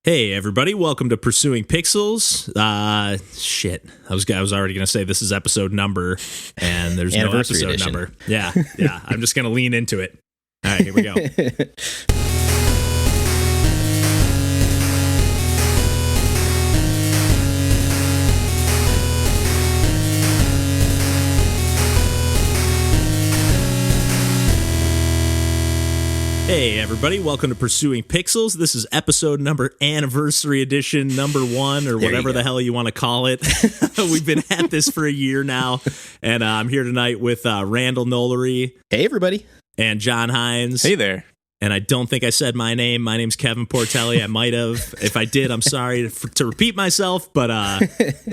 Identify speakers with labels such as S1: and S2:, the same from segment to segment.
S1: Hey everybody, welcome to Pursuing Pixels. Shit, I was already gonna say this is episode number, and there's no episode edition. Number. Yeah, I'm just gonna lean into it. All right, here we go. Hey everybody, welcome to Pursuing Pixels. This is episode number anniversary edition number 1 or whatever the hell you want to call it. We've been at this for a year now, and I'm here tonight with Randall Nolery.
S2: Hey everybody.
S1: And John Hines.
S3: Hey there.
S1: And I don't think I said my name. My name's Kevin Portelli. I might have. If I did, I'm sorry to repeat myself. But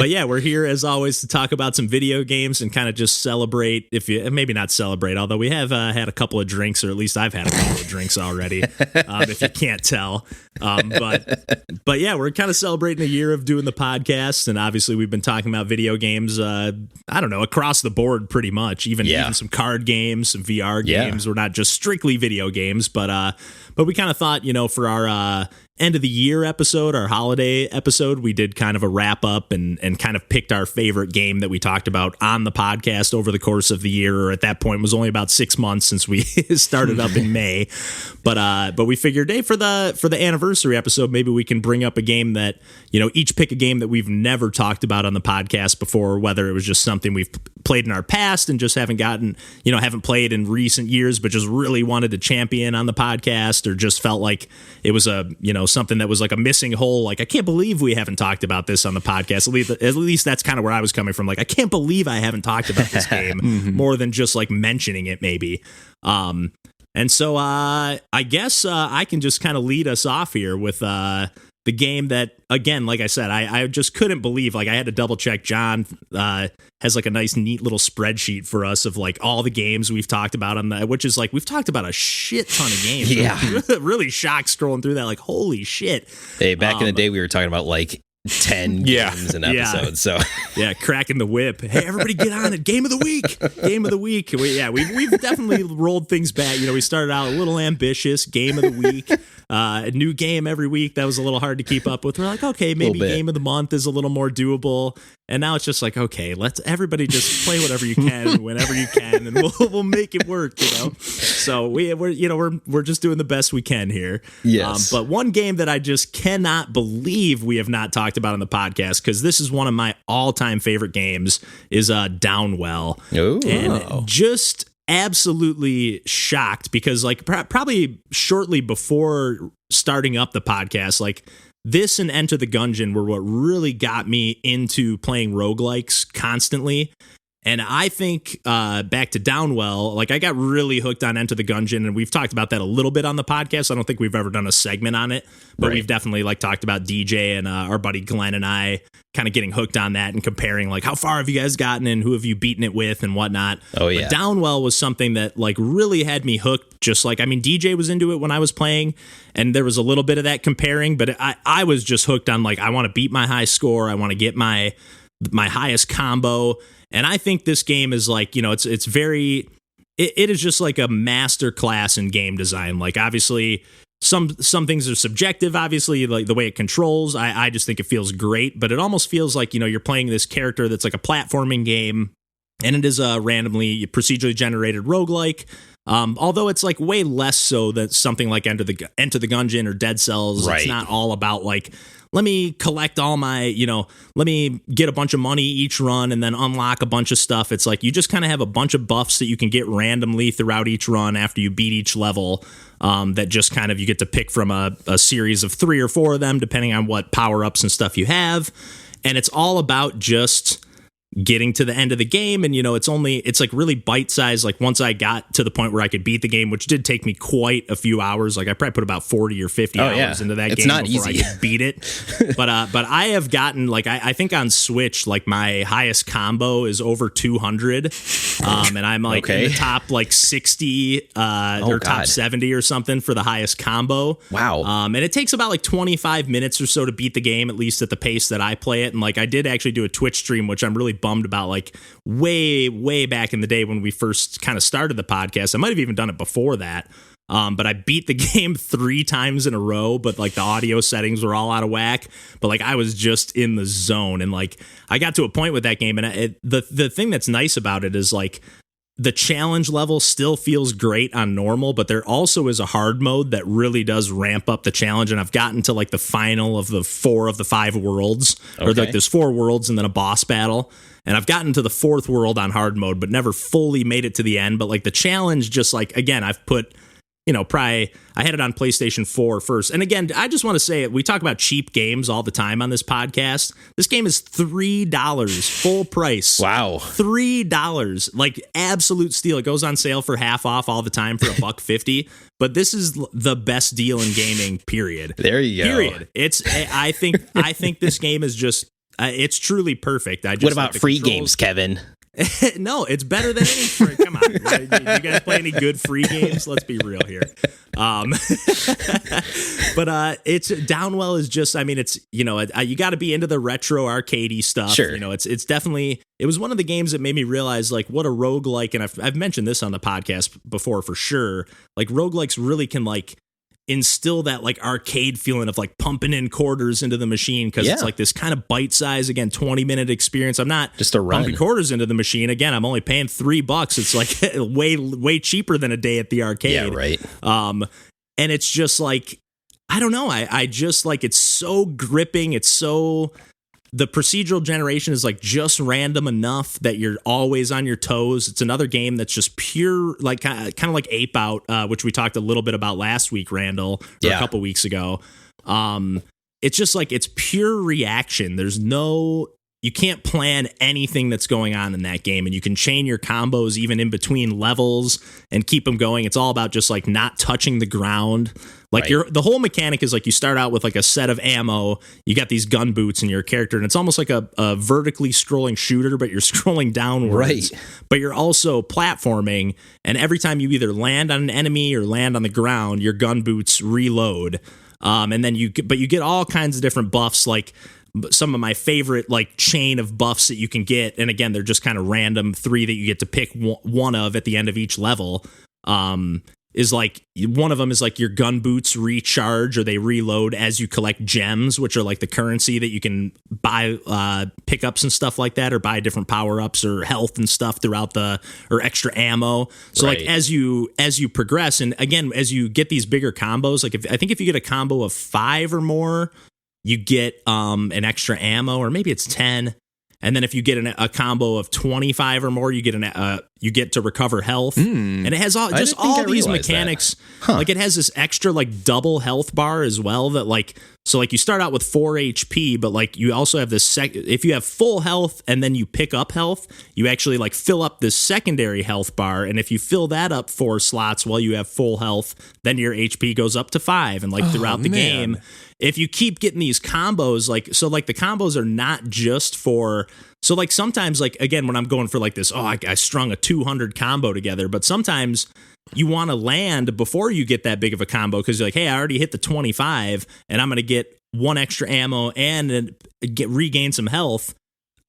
S1: yeah, we're here as always to talk about some video games and kind of just celebrate. Maybe not celebrate, although we have had a couple of drinks, or at least I've had a couple of drinks already. If you can't tell, but yeah, we're kind of celebrating a year of doing the podcast, and obviously we've been talking about video games. I don't know, across the board, pretty much. Even some card games, some VR games. We're not just strictly video games, but we kind of thought, for our end of the year episode, our holiday episode, we did kind of a wrap up and kind of picked our favorite game that we talked about on the podcast over the course of the year. Or at that point, it was only about 6 months since we started up in May. But we figured, hey, for the anniversary episode, maybe we can bring up a game that, each pick a game that we've never talked about on the podcast before, whether it was just something we've played in our past and just haven't played in recent years, but just really wanted to champion on the podcast, or just felt like it was something that was like a missing hole. Like, I can't believe we haven't talked about this on the podcast. At least that's kind of where I was coming from. Like, I can't believe I haven't talked about this game more than just like mentioning it maybe. And so I guess I can just kind of lead us off here with the game that, again, like I said, I just couldn't believe. Like, I had to double check. John has like a nice, neat little spreadsheet for us of like all the games we've talked about on that, which is like, we've talked about a shit ton of games.
S2: Yeah.
S1: Really shocked scrolling through that. Like, holy shit.
S2: Hey, back in the day, we were talking about like 10 games an episode. So
S1: yeah, cracking the whip. Hey, everybody get on it. Game of the week. We've definitely rolled things back. We started out a little ambitious. Game of the week. A new game every week. That was a little hard to keep up with. We're like, okay, maybe game of the month is a little more doable. And now it's just like, okay, let's everybody just play whatever you can, whenever you can, and we'll make it work. So we're just doing the best we can here.
S2: Yes.
S1: But one game that I just cannot believe we have not talked about on the podcast, because this is one of my all-time favorite games, is Downwell.
S2: Ooh.
S1: And just absolutely shocked, because like probably shortly before starting up the podcast, like this and Enter the Gungeon were what really got me into playing roguelikes constantly. And I think back to Downwell, like I got really hooked on Enter the Gungeon, and we've talked about that a little bit on the podcast. I don't think we've ever done a segment on it, but we've definitely like talked about DJ and our buddy Glenn and I kind of getting hooked on that and comparing like how far have you guys gotten and who have you beaten it with and whatnot.
S2: Oh yeah.
S1: But Downwell was something that like really had me hooked. Just like, I mean, DJ was into it when I was playing, and there was a little bit of that comparing, but I was just hooked on like, I want to beat my high score. I want to get my highest combo. And I think this game is like, it's very, it is just like a master class in game design. Like, obviously some things are subjective, obviously, like the way it controls. I just think it feels great, but it almost feels like, you're playing this character that's like a platforming game, and it is a randomly procedurally generated roguelike. Although it's like way less so than something like Enter the Gungeon or Dead Cells.
S2: Right.
S1: It's not all about like, let me collect all my, let me get a bunch of money each run and then unlock a bunch of stuff. It's like you just kind of have a bunch of buffs that you can get randomly throughout each run after you beat each level, that just kind of you get to pick from a series of 3 or 4 of them, depending on what power-ups and stuff you have. And it's all about just getting to the end of the game, and it's like really bite-sized. Like, once I got to the point where I could beat the game, which did take me quite a few hours, like I probably put about 40 or 50 hours into that game before I could beat it. But I have gotten like, I think on Switch, like my highest combo is over 200, and I'm like in the top like 60 or top 70 or something for the highest combo.
S2: Wow.
S1: And it takes about like 25 minutes or so to beat the game, at least at the pace that I play it. And like, I did actually do a Twitch stream, which I'm really bummed about, like way back in the day when we first kind of started the podcast. I might have even done it before that, But I beat the game 3 times in a row, but like the audio settings were all out of whack. But like I was just in the zone, and like I got to a point with that game, and the thing that's nice about it is like the challenge level still feels great on normal, but there also is a hard mode that really does ramp up the challenge. And I've gotten to like the final of the 4 of the 5 worlds, or like there's 4 worlds and then a boss battle. And I've gotten to the 4th world on hard mode, but never fully made it to the end. But like the challenge, just like, again, I've put, probably I had it on PlayStation 4 first. And again, I just want to say it. We talk about cheap games all the time on this podcast. This game is $3 full price.
S2: Wow.
S1: $3, like absolute steal. It goes on sale for half off all the time for $1.50. But this is the best deal in gaming, period.
S2: There you go.
S1: Period. I think this game is just, it's truly perfect.
S2: What about free games, Kevin?
S1: No, it's better than any free. Come on, you guys play any good free games? Let's be real here. But it's Downwell is just. I mean, it's you got to be into the retro arcadey stuff.
S2: Sure.
S1: It's definitely. It was one of the games that made me realize like what a roguelike, and I've mentioned this on the podcast before for sure. Like roguelikes really can like instill that like arcade feeling of like pumping in quarters into the machine, because it's like this kind of bite size, again, 20-minute experience. I'm not
S2: just a run
S1: pumping quarters into the machine. Again, I'm only paying $3. It's like way cheaper than a day at the arcade.
S2: Yeah, right.
S1: And it's just like, I don't know. I just like, it's so gripping. It's so, the procedural generation is like just random enough that you're always on your toes. It's another game that's just pure, like kind of like Ape Out, which we talked a little bit about last week, Randall, or a couple weeks ago. It's just like, it's pure reaction. You can't plan anything that's going on in that game, and you can chain your combos even in between levels and keep them going. It's all about just like not touching the ground. Like the whole mechanic is like you start out with like a set of ammo, you got these gun boots in your character, and it's almost like a vertically scrolling shooter, but you're scrolling downwards. Right. But you're also platforming, and every time you either land on an enemy or land on the ground, your gun boots reload. And then you get all kinds of different buffs, like some of my favorite like chain of buffs that you can get, and again, they're just kind of random 3 that you get to pick one of at the end of each level. Is like one of them is like your gun boots recharge, or they reload as you collect gems, which are like the currency that you can buy pickups and stuff like that, or buy different power-ups or health and stuff throughout or extra ammo. So like as you progress, and again, as you get these bigger combos, like I think if you get a combo of 5 or more, you get an extra ammo, or maybe it's 10. And then if you get a combo of 25 or more, you get to recover health. And it has all these mechanics. Like it has this extra like double health bar as well, that like, so like you start out with 4 HP, but like you also have this if you have full health and then you pick up health, you actually like fill up this secondary health bar. And if you fill that up 4 slots while you have full health, then your HP goes up to 5. And like throughout the game, if you keep getting these combos, like, so like the combos are not just for, so like sometimes like, again, when I'm going for like this, I strung a 200 combo together, but sometimes you want to land before you get that big of a combo, because you're like, hey, I already hit the 25 and I'm going to get 1 extra ammo and regain some health.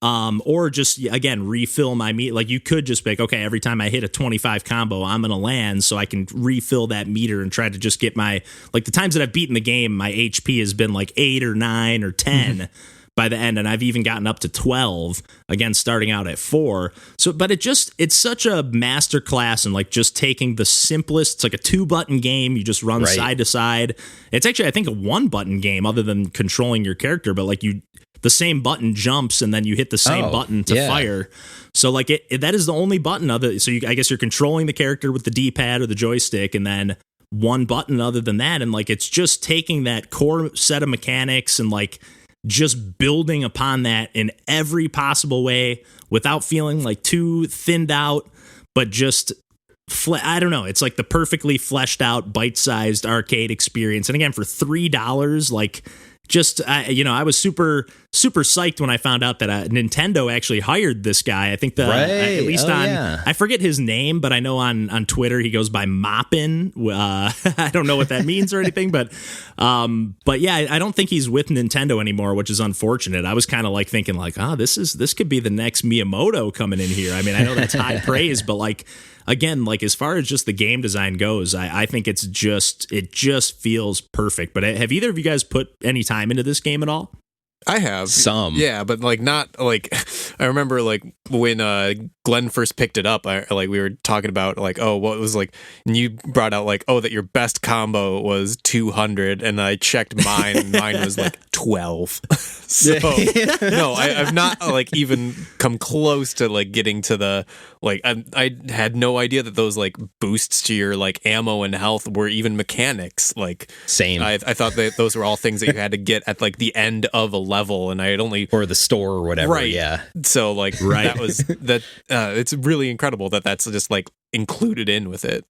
S1: Or just, again, refill my meat. Like you could just pick, okay, every time I hit a 25 combo, I'm going to land, so I can refill that meter and try to just get my, like the times that I've beaten the game, my HP has been like 8 or 9 or 10 by the end. And I've even gotten up to 12, again, starting out at 4. So, but it's such a masterclass in like just taking the simplest, it's like a 2-button game. You just run side to side. It's actually, I think, a 1-button game other than controlling your character, but like the same button jumps and then you hit the same button to fire. So like that is the only button so I guess you're controlling the character with the D-pad or the joystick, and then 1 button other than that. And like, it's just taking that core set of mechanics and like just building upon that in every possible way without feeling like too thinned out, but just I don't know. It's like the perfectly fleshed out, bite-sized arcade experience. And again, for $3, like, just I was super psyched when I found out that Nintendo actually hired this guy. I think at least I forget his name, but I know on Twitter he goes by Moppin. I don't know what that means or anything, but yeah, I don't think he's with Nintendo anymore, which is unfortunate. I was kind of like thinking like, this could be the next Miyamoto coming in here. I mean, I know that's high praise, but like, again, like as far as just the game design goes, I think it just feels perfect. But have either of you guys put any time into this game at all?
S3: I have
S2: some,
S3: yeah, but like not like I remember like when Glenn first picked it up. We were talking about like, oh, what was like, and you brought out like, oh, that your best combo was 200, and I checked mine, and mine was like 12. So no, I've not like even come close to like getting to the like. I had no idea that those like boosts to your like ammo and health were even mechanics. Like
S2: same.
S3: I thought that those were all things that you had to get at like the end of a level, and I had only
S2: or the store or whatever.
S3: Right.
S2: Yeah.
S3: So like that was that. It's really incredible that that's just like included in with it.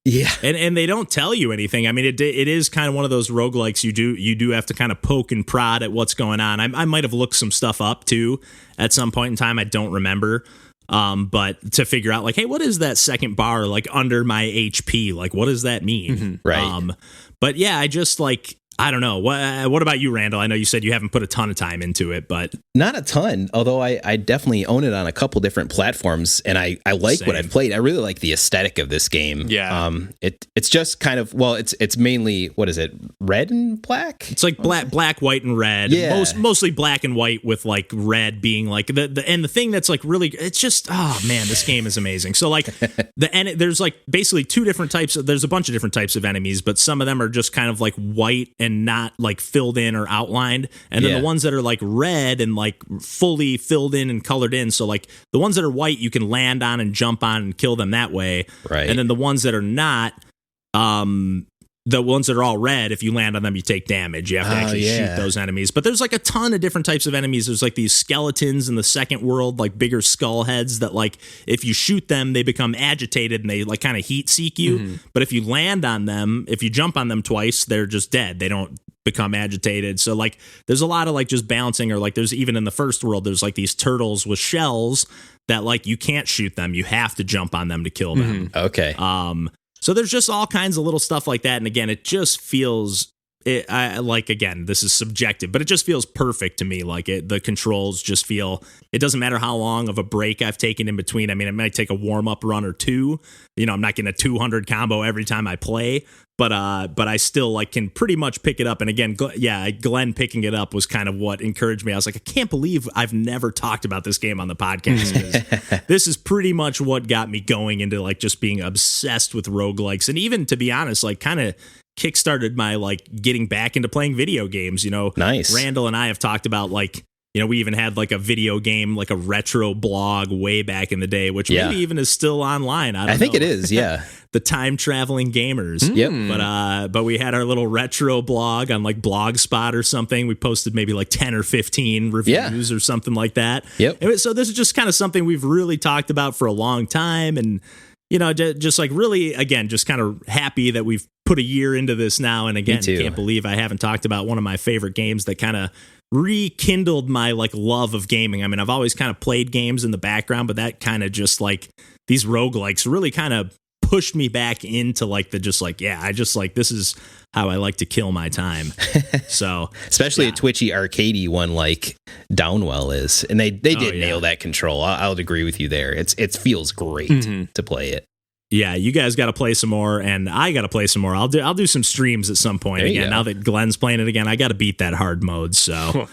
S2: Yeah.
S1: And they don't tell you anything. I mean, it is kind of one of those roguelikes you do have to kind of poke and prod at what's going on. I might have looked some stuff up too at some point in time. I don't remember. But to figure out like, hey, what is that second bar like under my HP? Like, what does that mean?
S2: Mm-hmm. Right.
S1: But yeah, I just like, I don't know. What about you, Randall? I know you said you haven't put a ton of time into it, but
S2: not a ton. Although I definitely own it on a couple different platforms, and I like
S1: Same.
S2: what I've played. I really like the aesthetic of this game.
S3: Yeah.
S2: It's just kind of it's mainly, what is it, red and black?
S1: It's like black, white, and red.
S2: Yeah.
S1: Mostly black and white with like red being like the thing that's like really. It's just this game is amazing. So like there's like basically two different types. There's a bunch of different types of enemies, but some of them are just kind of like white and not like filled in or outlined, and then the ones that are like red and like fully filled in and colored in, so like the ones that are white you can land on and jump on and kill them that way,
S2: right?
S1: And then the ones that are not, the ones that are all red, if you land on them you take damage. You have to actually shoot those enemies. But there's like a ton of different types of enemies. There's like these skeletons in the second world, like bigger skull heads that like if you shoot them they become agitated and they like kind of heat seek you. Mm-hmm. But if you land on them, if you jump on them twice, they're just dead. They don't become agitated. So like there's a lot of like just bouncing, or like there's even in the first world there's like these turtles with shells that like you can't shoot them, you have to jump on them to kill them.
S2: Mm-hmm. Okay.
S1: So there's just all kinds of little stuff like that. And again, it just feels, again, this is subjective, but it just feels perfect to me. Like the controls just feel, it doesn't matter how long of a break I've taken in between. I mean, I might take a warm-up run or two. I'm not getting a 200 combo every time I play, but I still like can pretty much pick it up. And again, Glenn picking it up was kind of what encouraged me. I was like, I can't believe I've never talked about this game on the podcast. This is pretty much what got me going into like just being obsessed with roguelikes. And even to be honest, like kind of kickstarted my like getting back into playing video games.
S2: Nice.
S1: Randall and I have talked about like, we even had like a video game, like a retro blog way back in the day, which maybe even is still online. I
S2: think
S1: know.
S2: it is. Yeah.
S1: The Time Traveling Gamers.
S2: Yep.
S1: But we had our little retro blog on like Blogspot or something. We posted maybe like 10 or 15 reviews or something like that.
S2: Yep.
S1: And so this is just kind of something we've really talked about for a long time. And, just like really, again, just kind of happy that we've put a year into this now. And again, can't believe I haven't talked about one of my favorite games that kind of rekindled my like love of gaming. I mean, I've always kind of played games in the background, but that kind of just like these roguelikes really kind of pushed me back into like I just like, this is how I like to kill my time. So
S2: especially a twitchy arcadey one like Downwell is, and they did nail that control. I'll agree with you there. It feels great to play it.
S1: Yeah, you guys got to play some more, and I got to play some more. I'll do some streams at some point again. Now that Glenn's playing it again, I got to beat that hard mode. So,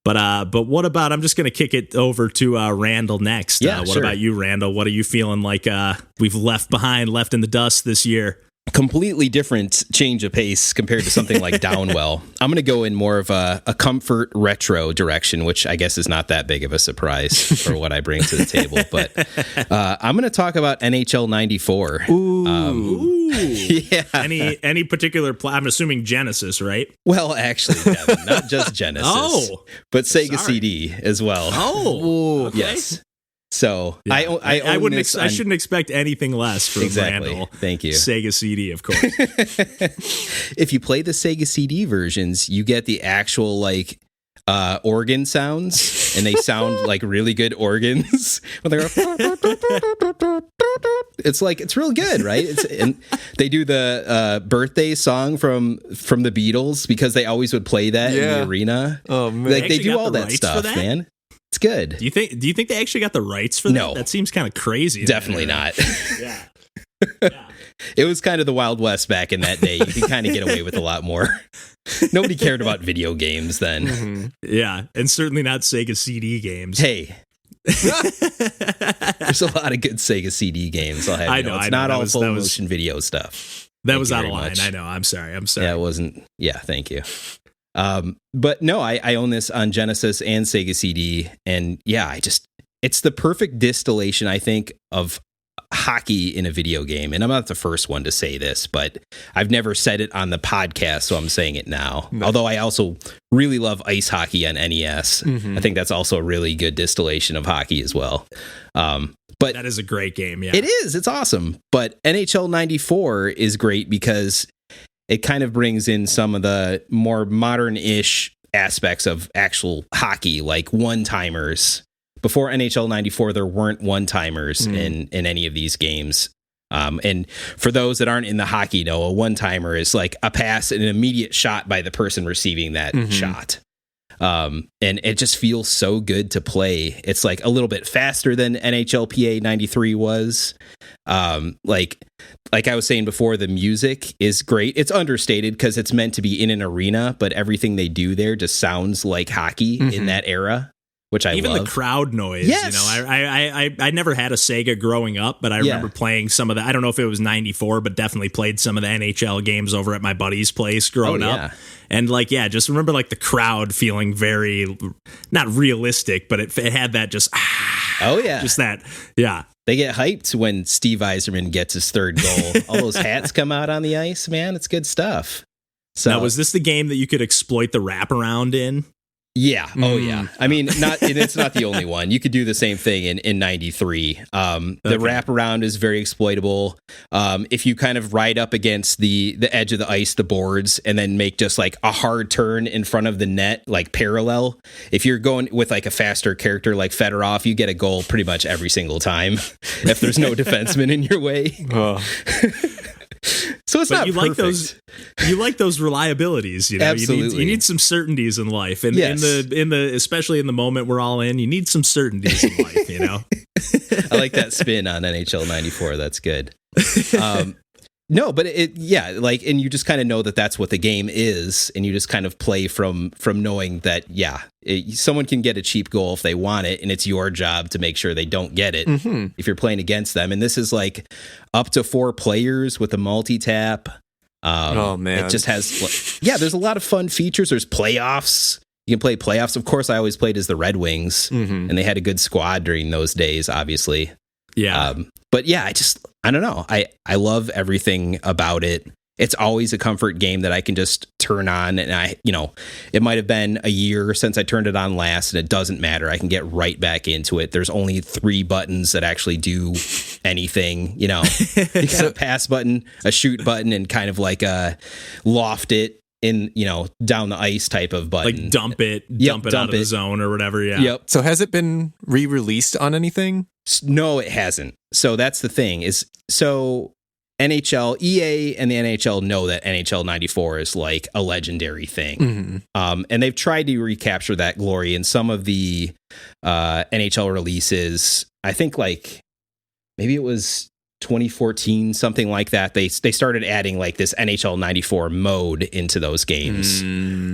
S1: but what about? I'm just going to kick it over to Randall next. What about you, Randall? What are you feeling like we've left in the dust this year?
S2: Completely different change of pace compared to something like Downwell. I'm going to go in more of a comfort retro direction, which I guess is not that big of a surprise for what I bring to the table. But I'm going to talk about NHL 94.
S1: Ooh.
S2: Yeah.
S1: Any particular? I'm assuming Genesis, right?
S2: Well, actually, Kevin, not just Genesis. But Sega CD as well.
S1: Oh, okay.
S2: Yes. So
S1: Yeah.
S2: I
S1: wouldn't.
S2: this
S1: I shouldn't expect anything less from
S2: Exactly.
S1: Randall.
S2: Thank you.
S1: Sega CD, of course.
S2: If you play the Sega CD versions, you get the actual like organ sounds, and they sound like really good organs. When they're it's real good, right? And they do the birthday song from the Beatles because they always would play that in the arena.
S3: Oh man,
S2: Like they do
S1: got
S2: all
S1: the
S2: that
S1: rights
S2: stuff,
S1: for that?
S2: man. It's good.
S1: Do you think they actually got the rights for that?
S2: No.
S1: That seems kind of crazy.
S2: Definitely not.
S1: Yeah.
S2: It was kind of the Wild West back in that day. You could kind of get away with a lot more. Nobody cared about video games then.
S3: Mm-hmm.
S1: Yeah, and certainly not Sega CD games.
S2: Hey, there's a lot of good Sega CD games. I'll have you know. It's not all full motion video stuff.
S1: That was out of line. I know. I'm sorry.
S2: Yeah, it wasn't. Yeah, thank you. But no, I own this on Genesis and Sega CD, and yeah, it's the perfect distillation, I think, of hockey in a video game. And I'm not the first one to say this, but I've never said it on the podcast, so I'm saying it now. No. Although I also really love ice hockey on NES. Mm-hmm. I think that's also a really good distillation of hockey as well. But
S1: that is a great game. Yeah,
S2: it is. It's awesome. But NHL 94 is great because it kind of brings in some of the more modern-ish aspects of actual hockey, like one-timers. Before NHL 94, there weren't one-timers in any of these games. And for those that aren't in the hockey know, a one-timer is like a pass and an immediate shot by the person receiving that shot. And it just feels so good to play. It's like a little bit faster than NHLPA 93 was. Like I was saying before, the music is great. It's understated because it's meant to be in an arena, but everything they do there just sounds like hockey in that era, which I
S1: even
S2: love.
S1: The crowd noise.
S2: Yes.
S1: You know, I never had a Sega growing up, but I remember playing some of the. I don't know if it was 94, but definitely played some of the NHL games over at my buddy's place growing up. And like, yeah, just remember like the crowd feeling very not realistic, but it had that just just that
S2: They get hyped when Steve Yzerman gets his third goal. All those hats come out on the ice, man. It's good stuff. So
S1: now, was this the game that you could exploit the wraparound in?
S2: Yeah. Oh, yeah. I mean, it's not the only one. You could do the same thing in 93. The wraparound is very exploitable. If you kind of ride up against the edge of the ice, the boards, and then make just like a hard turn in front of the net, like parallel. If you're going with like a faster character like Fedorov, you get a goal pretty much every single time if there's no defenseman in your way. So it's not perfect.
S1: You like those reliabilities, you know.
S2: Absolutely.
S1: You need some certainties in life, and in the especially in the moment we're all in, you need some certainties in life, you know.
S2: I like that spin on NHL 94. That's good. No, but and you just kind of know that that's what the game is, and you just kind of play from knowing that, someone can get a cheap goal if they want it, and it's your job to make sure they don't get it if you're playing against them. And this is like up to 4 players with a multi-tap.
S3: Oh, man.
S2: It just has, there's a lot of fun features. There's playoffs. You can play playoffs. Of course, I always played as the Red Wings, and they had a good squad during those days, obviously.
S1: Yeah.
S2: But yeah, I don't know. I love everything about it. It's always a comfort game that I can just turn on, and it might have been a year since I turned it on last, and it doesn't matter. I can get right back into it. There's only 3 buttons that actually do anything. You got a pass button, a shoot button, and kind of like a loft it in, down the ice type of button.
S1: Like dump it out of the zone or whatever. Yeah.
S2: Yep.
S3: So has it been re-released on anything?
S2: No, it hasn't. So that's the thing NHL, EA and the NHL know that NHL 94 is like a legendary thing. And they've tried to recapture that glory in some of the NHL releases. I think like maybe it was 2014, something like that. They started adding like this NHL 94 mode into those games.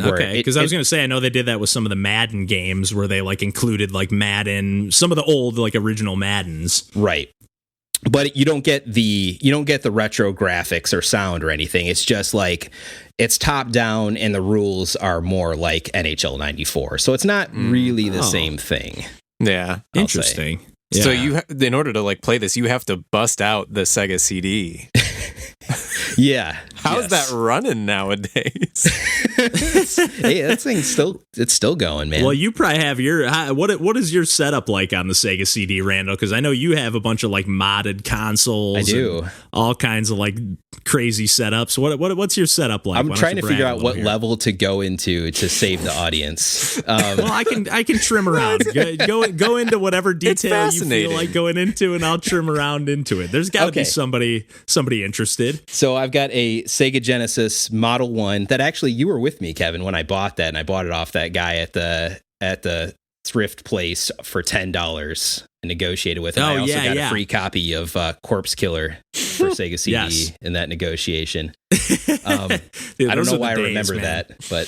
S1: Okay, because I was going to say, I know they did that with some of the Madden games where they like included like Madden, some of the old like original Maddens.
S2: Right. But you don't get the retro graphics or sound or anything. It's just like it's top down, and the rules are more like NHL 94. So it's not really the same thing.
S3: Yeah,
S1: interesting.
S3: Yeah. So in order to like play this, you have to bust out the Sega CD.
S2: Yeah,
S3: How's that running nowadays?
S2: Hey, that thing's still going, man.
S1: Well, you probably have your what is your setup like on the Sega CD, Randall? Because I know you have a bunch of like modded consoles.
S2: I do.
S1: And all kinds of like crazy setups. What's your setup like?
S2: I'm trying to figure out what level to go into to save the audience.
S1: Well, I can trim around. Go into whatever detail you feel like going into, and I'll trim around into it. There's got to be somebody interested.
S2: So I've got a Sega Genesis Model 1 that actually you were with me, Kevin, when I bought that, and I bought it off that guy at the thrift place for $10 and negotiated with him. I also got a free copy of Corpse Killer for Sega CD in that negotiation. Dude, I don't know why I remember that, but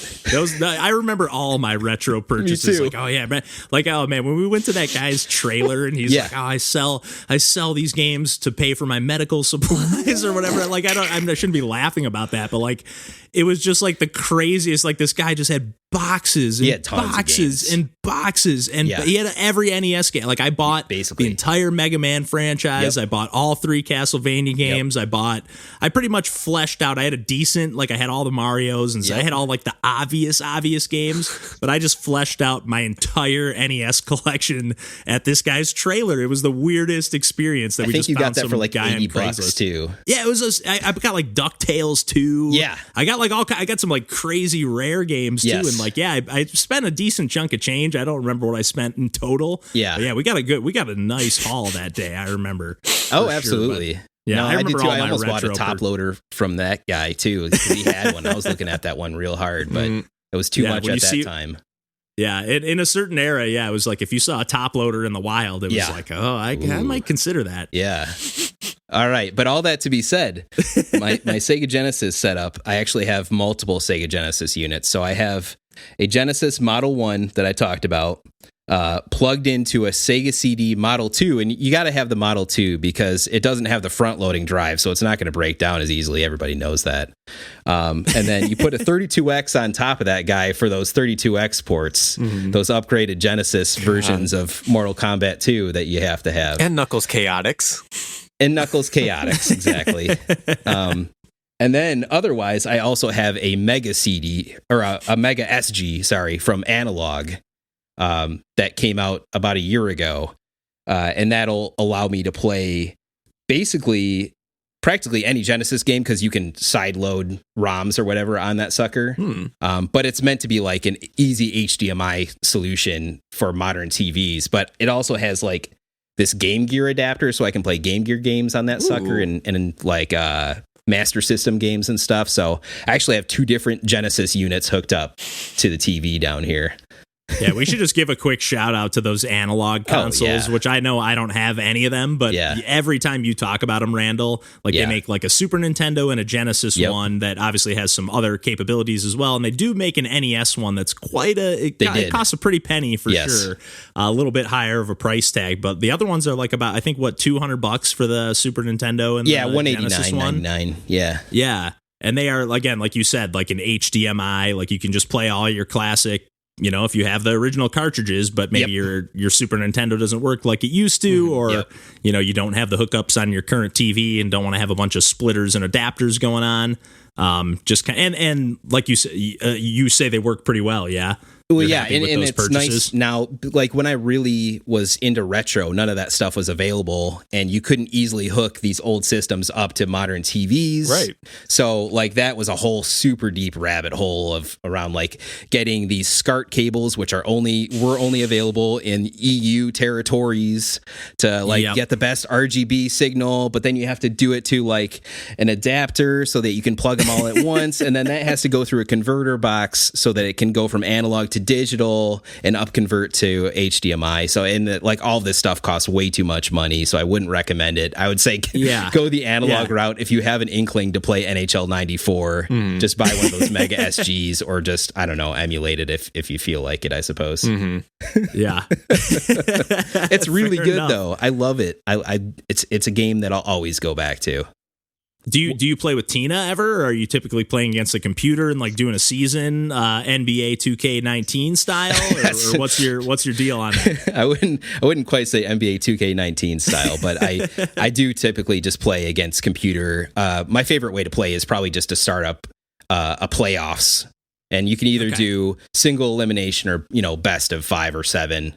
S1: I remember all my retro purchases. Like, oh yeah, man. Like, oh man, when we went to that guy's trailer and he's like, oh, I sell these games to pay for my medical supplies or whatever. Like, I shouldn't be laughing about that, but like, it was just like the craziest. Like, this guy just had boxes and boxes and boxes, and he had every NES game. Like, I bought basically the entire Mega Man franchise. I bought all 3 Castlevania games. I pretty much fleshed out. I had a decent, like, I had all the Marios and I had all like the obvious games, but I just fleshed out my entire NES collection at this guy's trailer. It was the weirdest experience that
S2: I
S1: we
S2: think
S1: just
S2: you
S1: found
S2: got that for like $80 too.
S1: Yeah, it was. I got like DuckTales too.
S2: Yeah,
S1: I got like I got some like crazy rare games too, and like I spent a decent chunk of change. I don't remember what I spent in total.
S2: Yeah,
S1: but yeah, we got a nice haul that day. I remember.
S2: Oh, absolutely.
S1: Sure, yeah,
S2: no, I did too. I almost bought a top loader from that guy too. He had one. I was looking at that one real hard, but it was too much at that time.
S1: Yeah, in a certain era, it was like if you saw a top loader in the wild, it was like, oh, I might consider that.
S2: Yeah. All right, but all that to be said, my Sega Genesis setup, I actually have multiple Sega Genesis units. So I have a Genesis Model 1 that I talked about, plugged into a Sega CD Model 2, and you got to have the Model 2 because it doesn't have the front loading drive, so it's not going to break down as easily. Everybody knows that. And then you put a 32X on top of that guy for those 32X ports, those upgraded Genesis versions of Mortal Kombat 2 that you have to have.
S3: And Knuckles Chaotix.
S2: Exactly. And then otherwise, I also have a Mega CD, or a Mega SG, from Analog, that came out about a year ago, and that'll allow me to play practically any Genesis game because you can sideload ROMs or whatever on that sucker. But it's meant to be like an easy HDMI solution for modern TVs. But it also has like this Game Gear adapter, so I can play Game Gear games on that sucker and like Master System games and stuff. So I actually have 2 different Genesis units hooked up to the TV down here.
S1: Yeah, we should just give a quick shout out to those analog consoles, which I know I don't have any of them, but every time you talk about them, Randall, like they make like a Super Nintendo and a Genesis one that obviously has some other capabilities as well, and they do make an NES one that's quite it costs a pretty penny for sure, a little bit higher of a price tag, but the other ones are like about, I think, what, $200 for the Super Nintendo and the Genesis one?
S2: $189.99.
S1: Yeah, and they are, again, like you said, like an HDMI, like you can just play all your classic, you know, if you have the original cartridges, but maybe your Super Nintendo doesn't work like it used to, or, you know, you don't have the hookups on your current TV and don't want to have a bunch of splitters and adapters going on. And like you say they work pretty well. Yeah.
S2: Well, yeah, and it's purchases. Nice now, like when I really was into retro, none of that stuff was available, and you couldn't easily hook these old systems up to modern TVs.
S3: Right.
S2: So, like, that was a whole super deep rabbit hole of around like getting these SCART cables, which were only available in EU territories, to like get the best RGB signal, but then you have to do it to like an adapter so that you can plug them all at once, and then that has to go through a converter box so that it can go from analog to digital and up convert to HDMI. So, like all this stuff costs way too much money, so I wouldn't recommend it. I would say go the analog route. If you have an inkling to play NHL 94, just buy one of those Mega SGs, or just, I don't know, emulate it if you feel like it, I suppose.
S1: Yeah.
S2: It's really good though. I love it. It's a game that I'll always go back to.
S1: Do you play with Tina ever, or are you typically playing against a computer and like doing a season NBA 2K19 style, or what's your deal on that?
S2: I wouldn't quite say NBA 2K19 style, but I do typically just play against computer. My favorite way to play is probably just to start up a playoffs, and you can either do single elimination or best of 5 or 7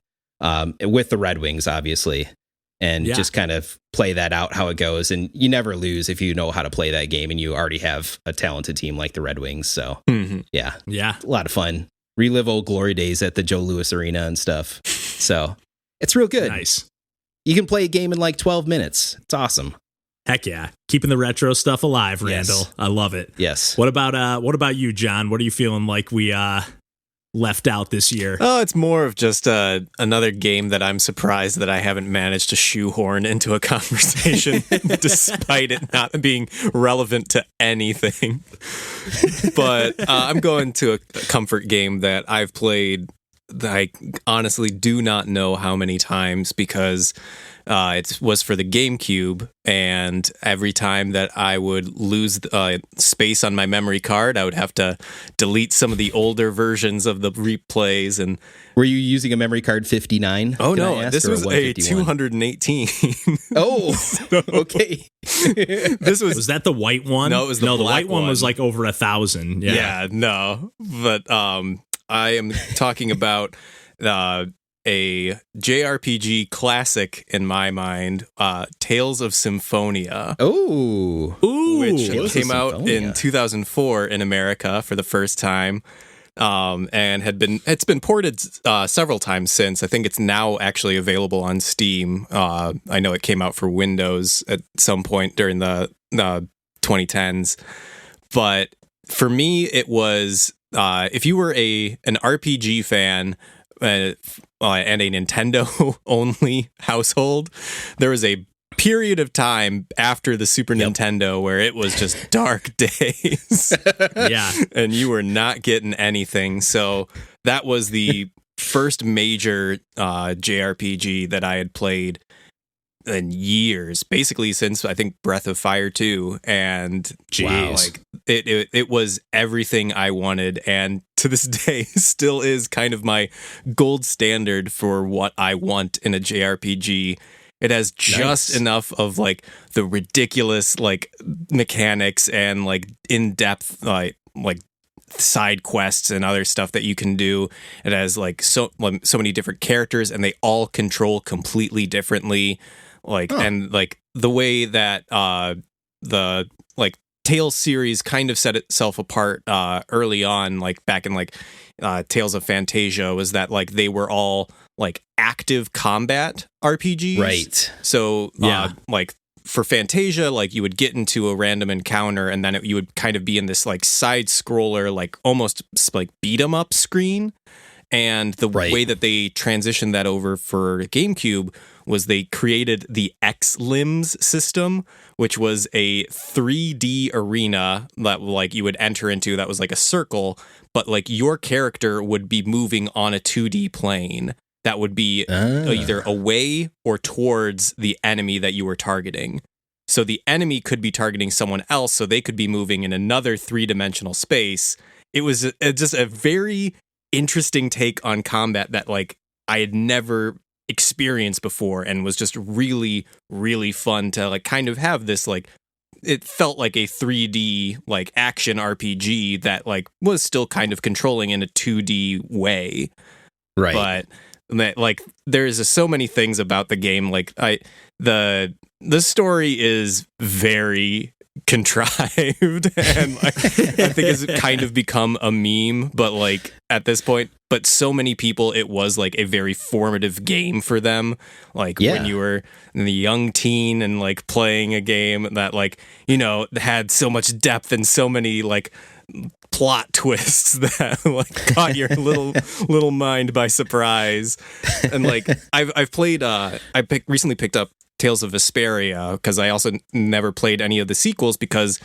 S2: with the Red Wings, obviously. And just kind of play that out how it goes. And you never lose if you know how to play that game and you already have a talented team like the Red Wings. So, yeah, a lot of fun. Relive old glory days at the Joe Louis Arena and stuff. So, it's real good.
S1: Nice.
S2: You can play a game in like 12 minutes. It's awesome.
S1: Heck yeah. Keeping the retro stuff alive, Randall.
S2: Yes.
S1: I love it.
S2: Yes.
S1: What about you, John? What are you feeling like we left out this year?
S3: Oh, it's more of just another game that I'm surprised that I haven't managed to shoehorn into a conversation despite it not being relevant to anything. But I'm going to a comfort game that I've played that I honestly do not know how many times, because it was for the GameCube, and every time that I would lose space on my memory card, I would have to delete some of the older versions of the replays. And
S2: were you using a memory card 59?
S3: Oh no, this was a 218.
S2: Oh, okay.
S3: Was
S1: that the white one?
S3: No, it was the
S1: white one was like over 1,000.
S3: Yeah, no, but I am talking about a JRPG classic in my mind, Tales of Symphonia.
S2: Ooh,
S3: which came out in 2004 in America for the first time, and it's been ported several times since. I think it's now actually available on Steam. I know it came out for Windows at some point during the 2010s, but for me, it was if you were an RPG fan. And a Nintendo only household, there was a period of time after the Super Nintendo where it was just dark days.
S1: Yeah.
S3: And you were not getting anything. So that was the first major JRPG that I had played in years, basically since I think Breath of Fire 2. And wow, like it was everything I wanted, and to this day still is kind of my gold standard for what I want in a JRPG. It has just enough of like the ridiculous like mechanics and like in-depth like side quests and other stuff that you can do. It has like so many different characters, and they all control completely differently. And like the way that the like Tales series kind of set itself apart early on, like back in like Tales of Fantasia, was that like they were all like active combat RPGs.
S2: Right.
S3: So like for Fantasia, like you would get into a random encounter, and then you would kind of be in this like side scroller, like almost like beat 'em up screen. And the way that they transitioned that over for GameCube was they created the X-Limbs system, which was a 3D arena that like you would enter into that was like a circle, but like your character would be moving on a 2D plane that would be either away or towards the enemy that you were targeting. So the enemy could be targeting someone else, so they could be moving in another 3-dimensional space. It was just a very interesting take on combat that like I had never experienced before, and was just really, really fun to like kind of have this like, it felt like a 3D like action RPG that like was still kind of controlling in a 2D way.
S2: Right.
S3: But like there's so many things about the game. Like the story is very contrived, and like, I think it's kind of become a meme, but like at this point, but so many people, it was like a very formative game for them. Like when you were the young teen and like playing a game that like, had so much depth and so many like plot twists that like caught your little mind by surprise. And like I've played recently picked up Tales of Vesperia, because I also never played any of the sequels, because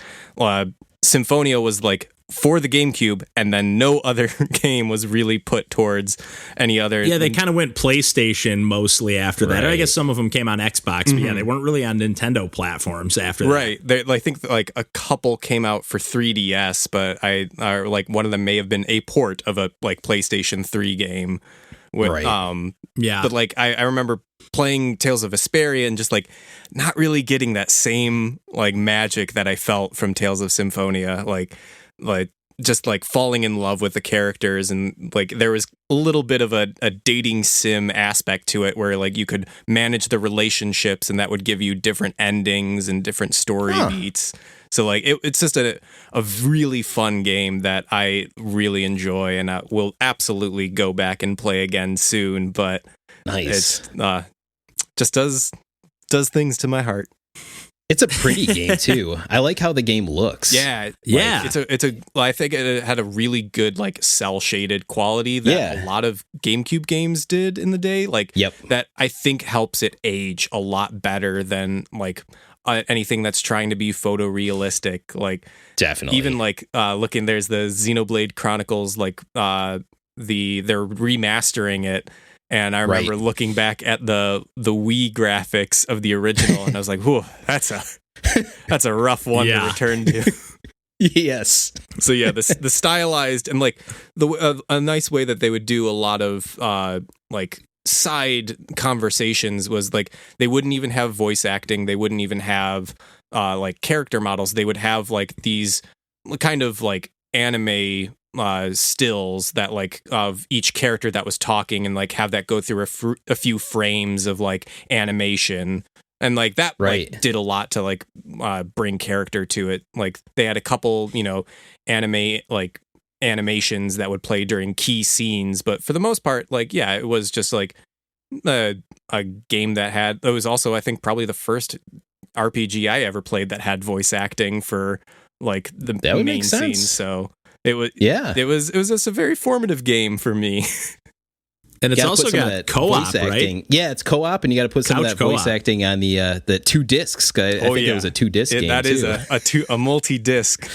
S3: Symphonia was like for the GameCube, and then no other game was really put towards any other.
S1: Yeah, they kind of went PlayStation mostly after that.
S2: Right.
S1: I guess some of them came on Xbox, but yeah, they weren't really on Nintendo platforms after that.
S3: Right. I think like a couple came out for 3DS, but like one of them may have been a port of a like PlayStation 3 game. With,
S1: yeah.
S3: But like I remember playing Tales of Vesperia and just like not really getting that same like magic that I felt from Tales of Symphonia, like just like falling in love with the characters, and like there was a little bit of a dating sim aspect to it where like you could manage the relationships and that would give you different endings and different story beats. So like it's just a really fun game that I really enjoy, and I will absolutely go back and play again soon. But
S2: nice,
S3: it's just does things to my heart.
S2: It's a pretty game too. I like how the game looks.
S3: Yeah,
S1: yeah.
S3: I think it had a really good like cell shaded quality that a lot of GameCube games did in the day. Like that, I think helps it age a lot better than like. Anything that's trying to be photorealistic, like
S2: definitely,
S3: even like looking, there's the Xenoblade Chronicles, like they're remastering it, and I remember looking back at the Wii graphics of the original, and I was like, "Whoa, that's a rough one to return to."
S2: Yes.
S3: So yeah, the stylized and like a nice way that they would do a lot of like side conversations was like they wouldn't even have voice acting, they wouldn't even have like character models, they would have like these kind of like anime stills that like of each character that was talking, and like have that go through a few frames of like animation, and like that like, did a lot to like bring character to it. Like they had a couple anime like animations that would play during key scenes, but for the most part, like it was just like a game that had. It was also, I think, probably the first RPG I ever played that had voice acting for like the main scene. So it was it was just a very formative game for me.
S1: And it's also got co-op, right?
S2: Yeah, it's co-op, and you got to put some of that voice acting on the 2 discs. I think it was a 2-disc game.
S3: That is a multi-disc.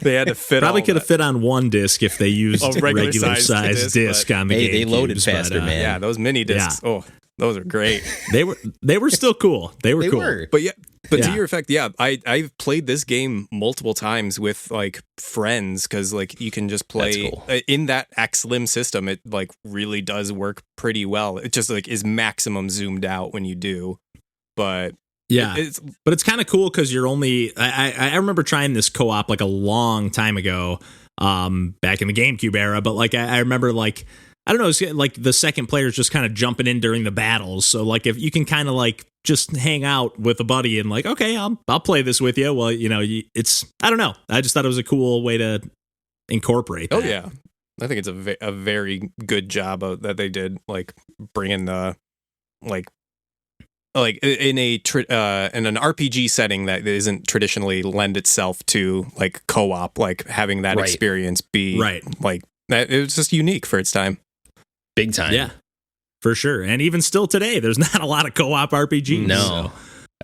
S3: They had to fit.
S1: Probably could have fit on one disc if they used a regular size disc on the GameCube.
S2: They loaded faster, man.
S3: Yeah, those mini discs. Yeah. Oh, those are great.
S1: They were still cool. They were cool.
S3: But to your effect, I've played this game multiple times with like friends, because like you can just play in that XLIM system. It like really does work pretty well. It just like is maximum zoomed out when you do. But but it's kind of cool because you're only. I remember trying this co-op like a long time ago, back in the GameCube era. But like I remember like. I don't know, it's like the second player is just kind of jumping in during the battles. So like if you can kind of like just hang out with a buddy and like, okay, I'll play this with you. Well, it's, I don't know. I just thought it was a cool way to incorporate that. Oh yeah. I think it's a very good job that they did, like bringing the like in an RPG setting that isn't traditionally lend itself to like co-op, like having that experience be like that. It was just unique for its time.
S2: Big time.
S1: Yeah, for sure. And even still today, there's not a lot of co-op RPGs.
S2: No,
S1: so.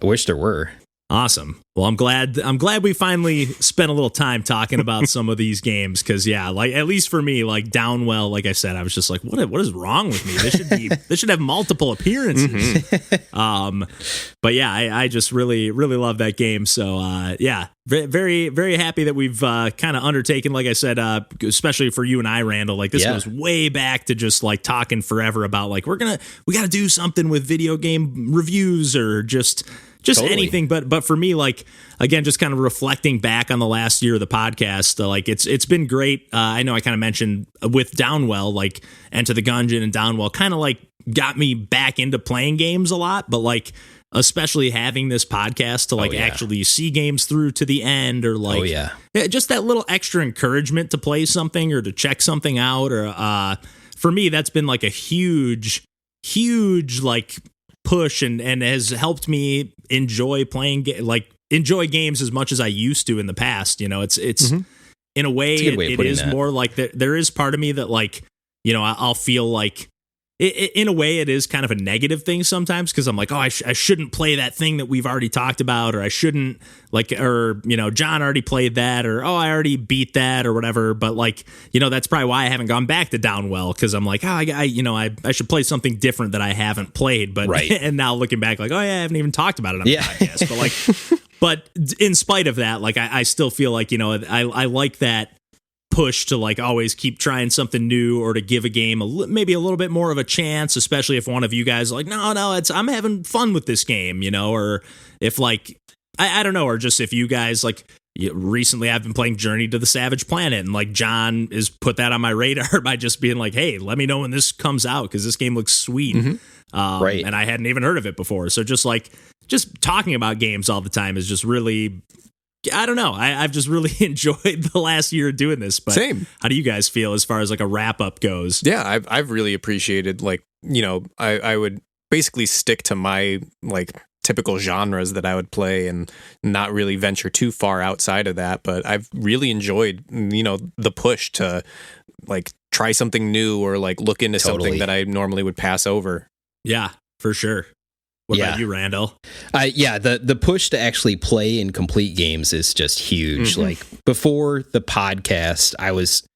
S2: I wish there were.
S1: Awesome. Well, I'm glad we finally spent a little time talking about some of these games, because like at least for me, like Downwell, like I said, I was just like, what is wrong with me? This should have multiple appearances. But yeah, I just really love that game. So very very happy that we've kind of undertaken, like I said, especially for you and I, Randall. Like this goes way back to just like talking forever about like we got to do something with video game reviews or just anything, but for me, like again, just kind of reflecting back on the last year of the podcast, like it's been great. I know I kind of mentioned with Downwell, like Enter the Gungeon and Downwell kind of like got me back into playing games a lot, but like especially having this podcast to like actually see games through to the end, or like just that little extra encouragement to play something or to check something out, or for me that's been like a huge like push and has helped me enjoy enjoy games as much as I used to in the past. It's in a way it is more like there is part of me that like, I'll feel like in a way, it is kind of a negative thing sometimes because I'm like, oh, I shouldn't play that thing that we've already talked about, or I shouldn't or John already played that, or oh, I already beat that, or whatever. But like, that's probably why I haven't gone back to Downwell, because I'm like, oh, I should play something different that I haven't played. But
S2: right.
S1: And now looking back, like, oh yeah, I haven't even talked about it on the podcast. But like, but in spite of that, like, I still feel like I like that push to like always keep trying something new, or to give a game maybe a little bit more of a chance, especially if one of you guys are like, no, I'm having fun with this game, or if like I don't know, or just if you guys like recently I've been playing Journey to the Savage Planet, and like John is put that on my radar by just being like, hey, let me know when this comes out because this game looks sweet. Right. And I hadn't even heard of it before, so just talking about games all the time is just really, I don't know. I've just really enjoyed the last year of doing this. But
S3: same. How
S1: do you guys feel as far as like a wrap up goes?
S3: Yeah, I've really appreciated, like, I would basically stick to my like typical genres that I would play and not really venture too far outside of that. But I've really enjoyed, the push to like try something new, or like look into something that I normally would pass over.
S1: Yeah, for sure. What about you, Randall?
S2: The push to actually play and complete games is just huge. Like before the podcast, I was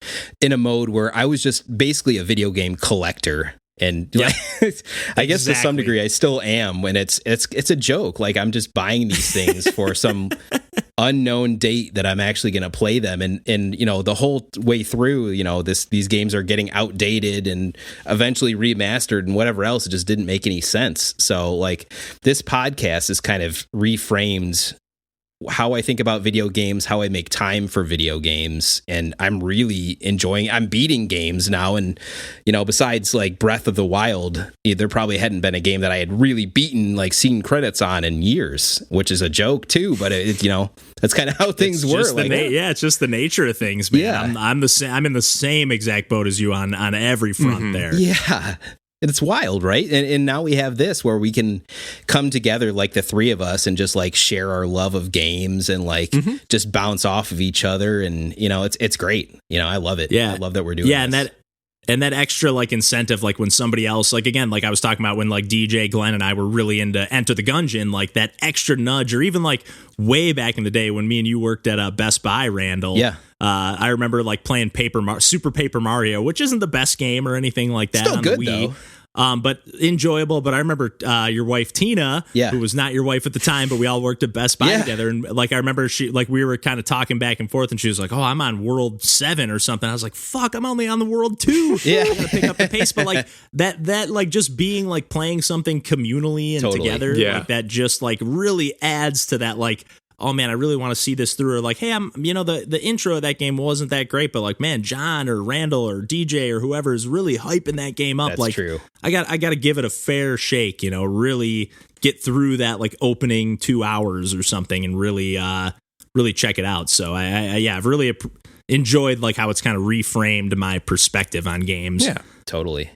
S2: in a mode where I was just basically a video game collector. And I guess to some degree I still am, when it's a joke. Like I'm just buying these things for some unknown date that I'm actually going to play them. And the whole way through, these games are getting outdated and eventually remastered and whatever else. It just didn't make any sense. So like this podcast is kind of reframed how I think about video games, how I make time for video games, and I'm really enjoying. I'm beating games now, and besides like Breath of the Wild, there probably hadn't been a game that I had really beaten, like seen credits on in years, which is a joke too. But that's kind of how things were.
S1: Like, it's just the nature of things, man. Yeah. I'm the same. I'm in the same exact boat as you on every front there.
S2: Yeah. It's wild, right? And now we have this where we can come together, like the three of us, and just like share our love of games and like just bounce off of each other. And, it's great. I love it. Yeah. I love that we're doing this.
S1: And that extra like incentive, like when somebody else, like again, like I was talking about when like DJ, Glenn, and I were really into Enter the Gungeon, like that extra nudge, or even like way back in the day when me and you worked at Best Buy, Randall. Yeah. I remember like playing Super Paper Mario, which isn't the best game or anything like that.
S2: Still
S1: on
S2: good
S1: the Wii.
S2: though.
S1: But enjoyable. But I remember your wife Tina, who was not your wife at the time, but we all worked at Best Buy together. And like I remember we were kind of talking back and forth, and she was like, "Oh, I'm on World 7 or something." I was like, "Fuck, I'm only on the World 2." I gotta pick up the pace. But like that like just being like playing something communally and together, like that just like really adds to that like, oh man, I really want to see this through. Or like, hey, the intro of that game wasn't that great, but like, man, John or Randall or DJ or whoever is really hyping that game up.
S2: That's
S1: like,
S2: true.
S1: I got to give it a fair shake, really get through that like opening 2 hours or something and really check it out. So I've really enjoyed like how it's kind of reframed my perspective on games.
S2: Yeah, totally.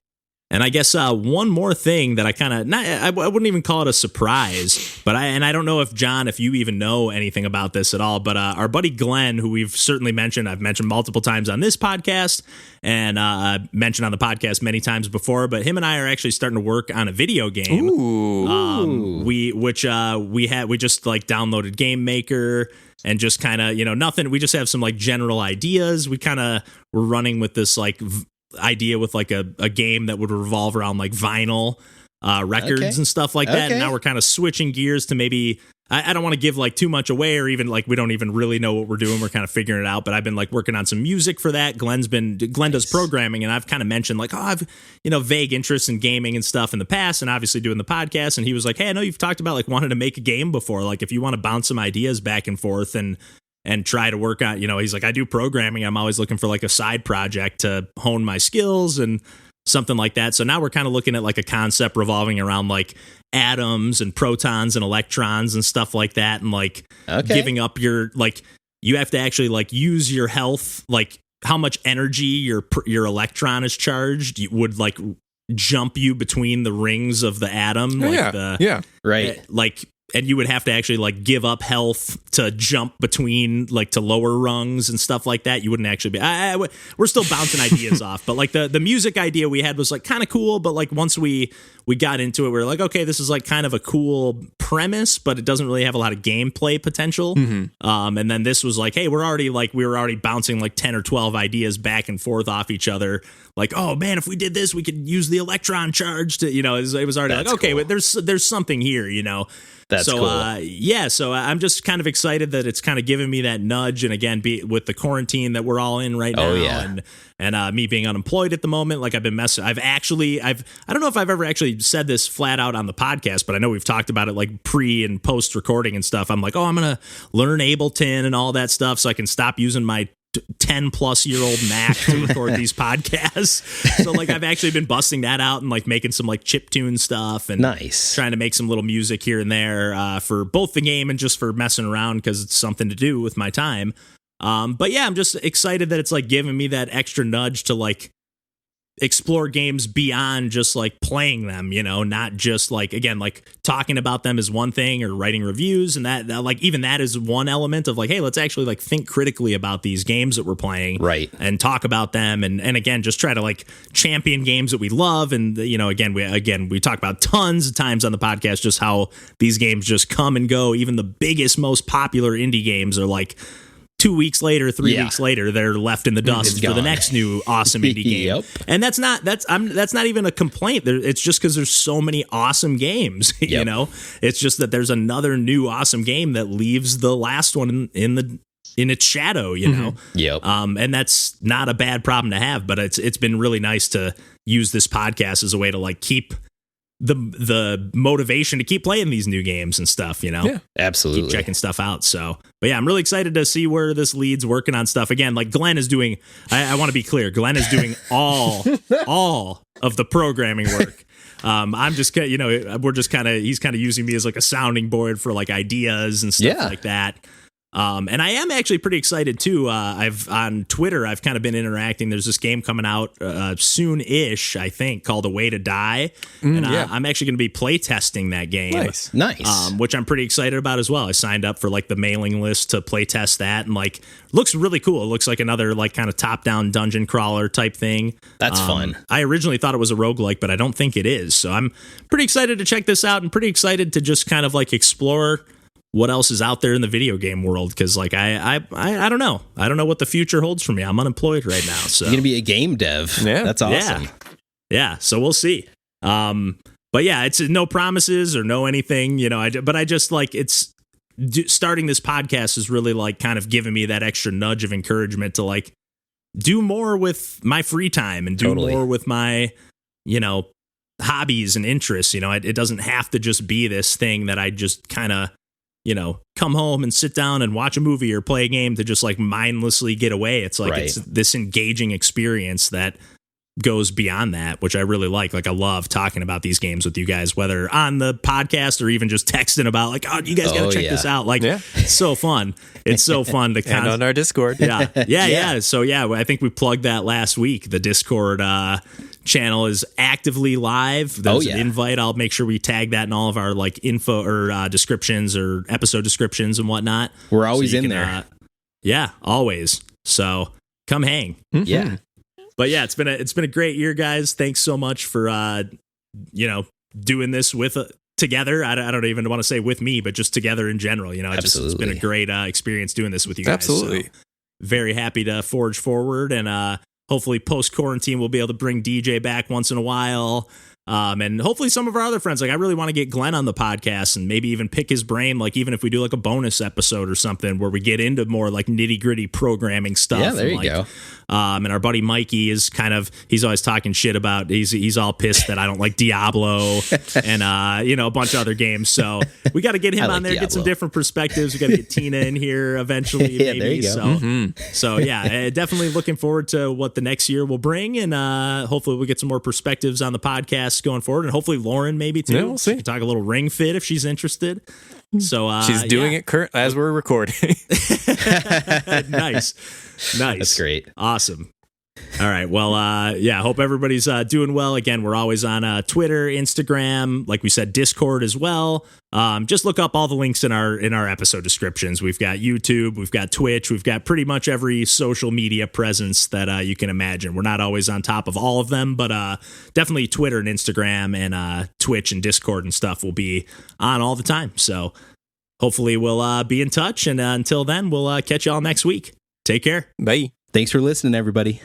S1: And I guess one more thing that I wouldn't even call it a surprise, but I don't know if John, if you even know anything about this at all, but our buddy Glenn, who we've certainly mentioned, I've mentioned multiple times on this podcast and mentioned on the podcast many times before, but him and I are actually starting to work on a video game.
S2: Ooh.
S1: We just like downloaded Game Maker and just kind of, nothing. We just have some like general ideas. We kind of were running with this like idea with like a game that would revolve around like vinyl records and stuff like that. And now we're kind of switching gears to maybe, I don't want to give like too much away, or even like we don't even really know what we're doing. We're kind of figuring it out, but I've been like working on some music for that. Glenn does programming, and I've kind of mentioned like, oh, I've, vague interest in gaming and stuff in the past, and obviously doing the podcast. And he was like, hey, I know you've talked about like wanting to make a game before. Like if you want to bounce some ideas back and forth and try to work on, he's like, I do programming. I'm always looking for like a side project to hone my skills and something like that. So now we're kind of looking at like a concept revolving around like atoms and protons and electrons and stuff like that. And like giving up your, like, you have to actually like use your health, like how much energy your electron is charged would like jump you between the rings of the atom. Right. and you would have to actually like give up health to jump between like to lower rungs and stuff like that. You wouldn't actually be. We're still bouncing ideas off, but like the music idea we had was like kind of cool. But like once we got into it, we were like, okay, this is like kind of a cool premise, but it doesn't really have a lot of gameplay potential. And then this was like, hey, we were already bouncing like 10 or 12 ideas back and forth off each other. Like, oh man, if we did this, we could use the electron charge to, it was already like, okay, but there's something here,
S2: That's
S1: so,
S2: cool.
S1: So I'm just kind of excited that it's kind of giving me that nudge. And again, with the quarantine that we're all in right now, and me being unemployed at the moment, like I've been messing. I don't know if I've ever actually said this flat out on the podcast, but I know we've talked about it like pre and post recording and stuff. I'm like, oh, I'm gonna learn Ableton and all that stuff so I can stop using my 10-plus-year-old Mac to record these podcasts. So like I've actually been busting that out and like making some like chiptune stuff and trying to make some little music here and there for both the game and just for messing around because it's something to do with my time. But yeah, I'm just excited that it's like giving me that extra nudge to like explore games beyond just like playing them, not just like, again, like talking about them is one thing or writing reviews, and that like even that is one element of like, hey, let's actually like think critically about these games that we're playing,
S2: right,
S1: and talk about them, and again just try to like champion games that we love. And again we talk about tons of times on the podcast just how these games just come and go. Even the biggest, most popular indie games are like 2 weeks later, 3 weeks later, they're left in the dust for the next new awesome indie game. And that's not even a complaint. It's just because there's so many awesome games. It's just that there's another new awesome game that leaves the last one in its shadow. And that's not a bad problem to have. But it's been really nice to use this podcast as a way to like keep the motivation to keep playing these new games and stuff,
S2: Yeah, absolutely.
S1: Keep checking stuff out. So, but yeah, I'm really excited to see where this leads, working on stuff. Again, like Glenn is doing, I want to be clear, Glenn is doing all of the programming work. I'm just, he's kind of using me as like a sounding board for like ideas and stuff like that. And I am actually pretty excited too. On Twitter, I've kind of been interacting. There's this game coming out soon-ish, I think, called A Way to Die. I'm actually going to be playtesting that game.
S2: Nice.
S1: Which I'm pretty excited about as well. I signed up for like the mailing list to playtest that, and like looks really cool. It looks like another like kind of top-down dungeon crawler type thing.
S2: That's fun.
S1: I originally thought it was a roguelike, but I don't think it is. So I'm pretty excited to check this out and pretty excited to just kind of like explore what else is out there in the video game world, because like I don't know what the future holds for me. I'm unemployed right now, so
S2: you're gonna be a game dev. That's awesome.
S1: So we'll see. But yeah, it's no promises or no anything, but I just like starting this podcast is really like kind of giving me that extra nudge of encouragement to like do more with my free time and do more with my hobbies and interests. It doesn't have to just be this thing that I just kind of come home and sit down and watch a movie or play a game to just like mindlessly get away. It's like it's this engaging experience that goes beyond that, which I really like. Like I love talking about these games with you guys, whether on the podcast or even just texting about like, oh, you guys got to check this out. Like it's so fun. It's so fun to
S3: and on our Discord.
S1: Yeah. So I think we plugged that last week. The Discord channel is actively live. There's an invite. I'll make sure we tag that in all of our like info or descriptions or episode descriptions and whatnot.
S2: We're always in there.
S1: Always. So come hang.
S2: Yeah.
S1: But yeah, it's been a great year, guys. Thanks so much for doing this with together. I don't even want to say with me, but just together in general. It's been a great experience doing this with you guys.
S3: Absolutely.
S1: So very happy to forge forward, and hopefully post quarantine we'll be able to bring DJ back once in a while. And hopefully some of our other friends, like I really want to get Glenn on the podcast and maybe even pick his brain, like even if we do like a bonus episode or something where we get into more like nitty gritty programming stuff.
S2: Yeah, there you go.
S1: And our buddy Mikey is he's always talking shit about, he's all pissed that I don't like Diablo and, a bunch of other games. So we got to get him on there, get some different perspectives. We got to get Tina in here eventually. Maybe.
S2: There you go.
S1: So definitely looking forward to what the next year will bring. And hopefully we'll get some more perspectives on the podcast going forward, and hopefully Lauren maybe too.
S3: Yeah, we'll see.
S1: She can talk a little Ring Fit if she's interested. So
S3: she's doing it as we're recording.
S1: Nice.
S2: That's great.
S1: Awesome. All right. Well, yeah, hope everybody's doing well. Again, we're always on Twitter, Instagram, like we said, Discord as well. Just look up all the links in our episode descriptions. We've got YouTube, we've got Twitch, we've got pretty much every social media presence that you can imagine. We're not always on top of all of them, but definitely Twitter and Instagram and Twitch and Discord and stuff will be on all the time. So hopefully we'll be in touch. And until then, we'll catch y'all next week. Take care.
S3: Bye.
S2: Thanks for listening, everybody.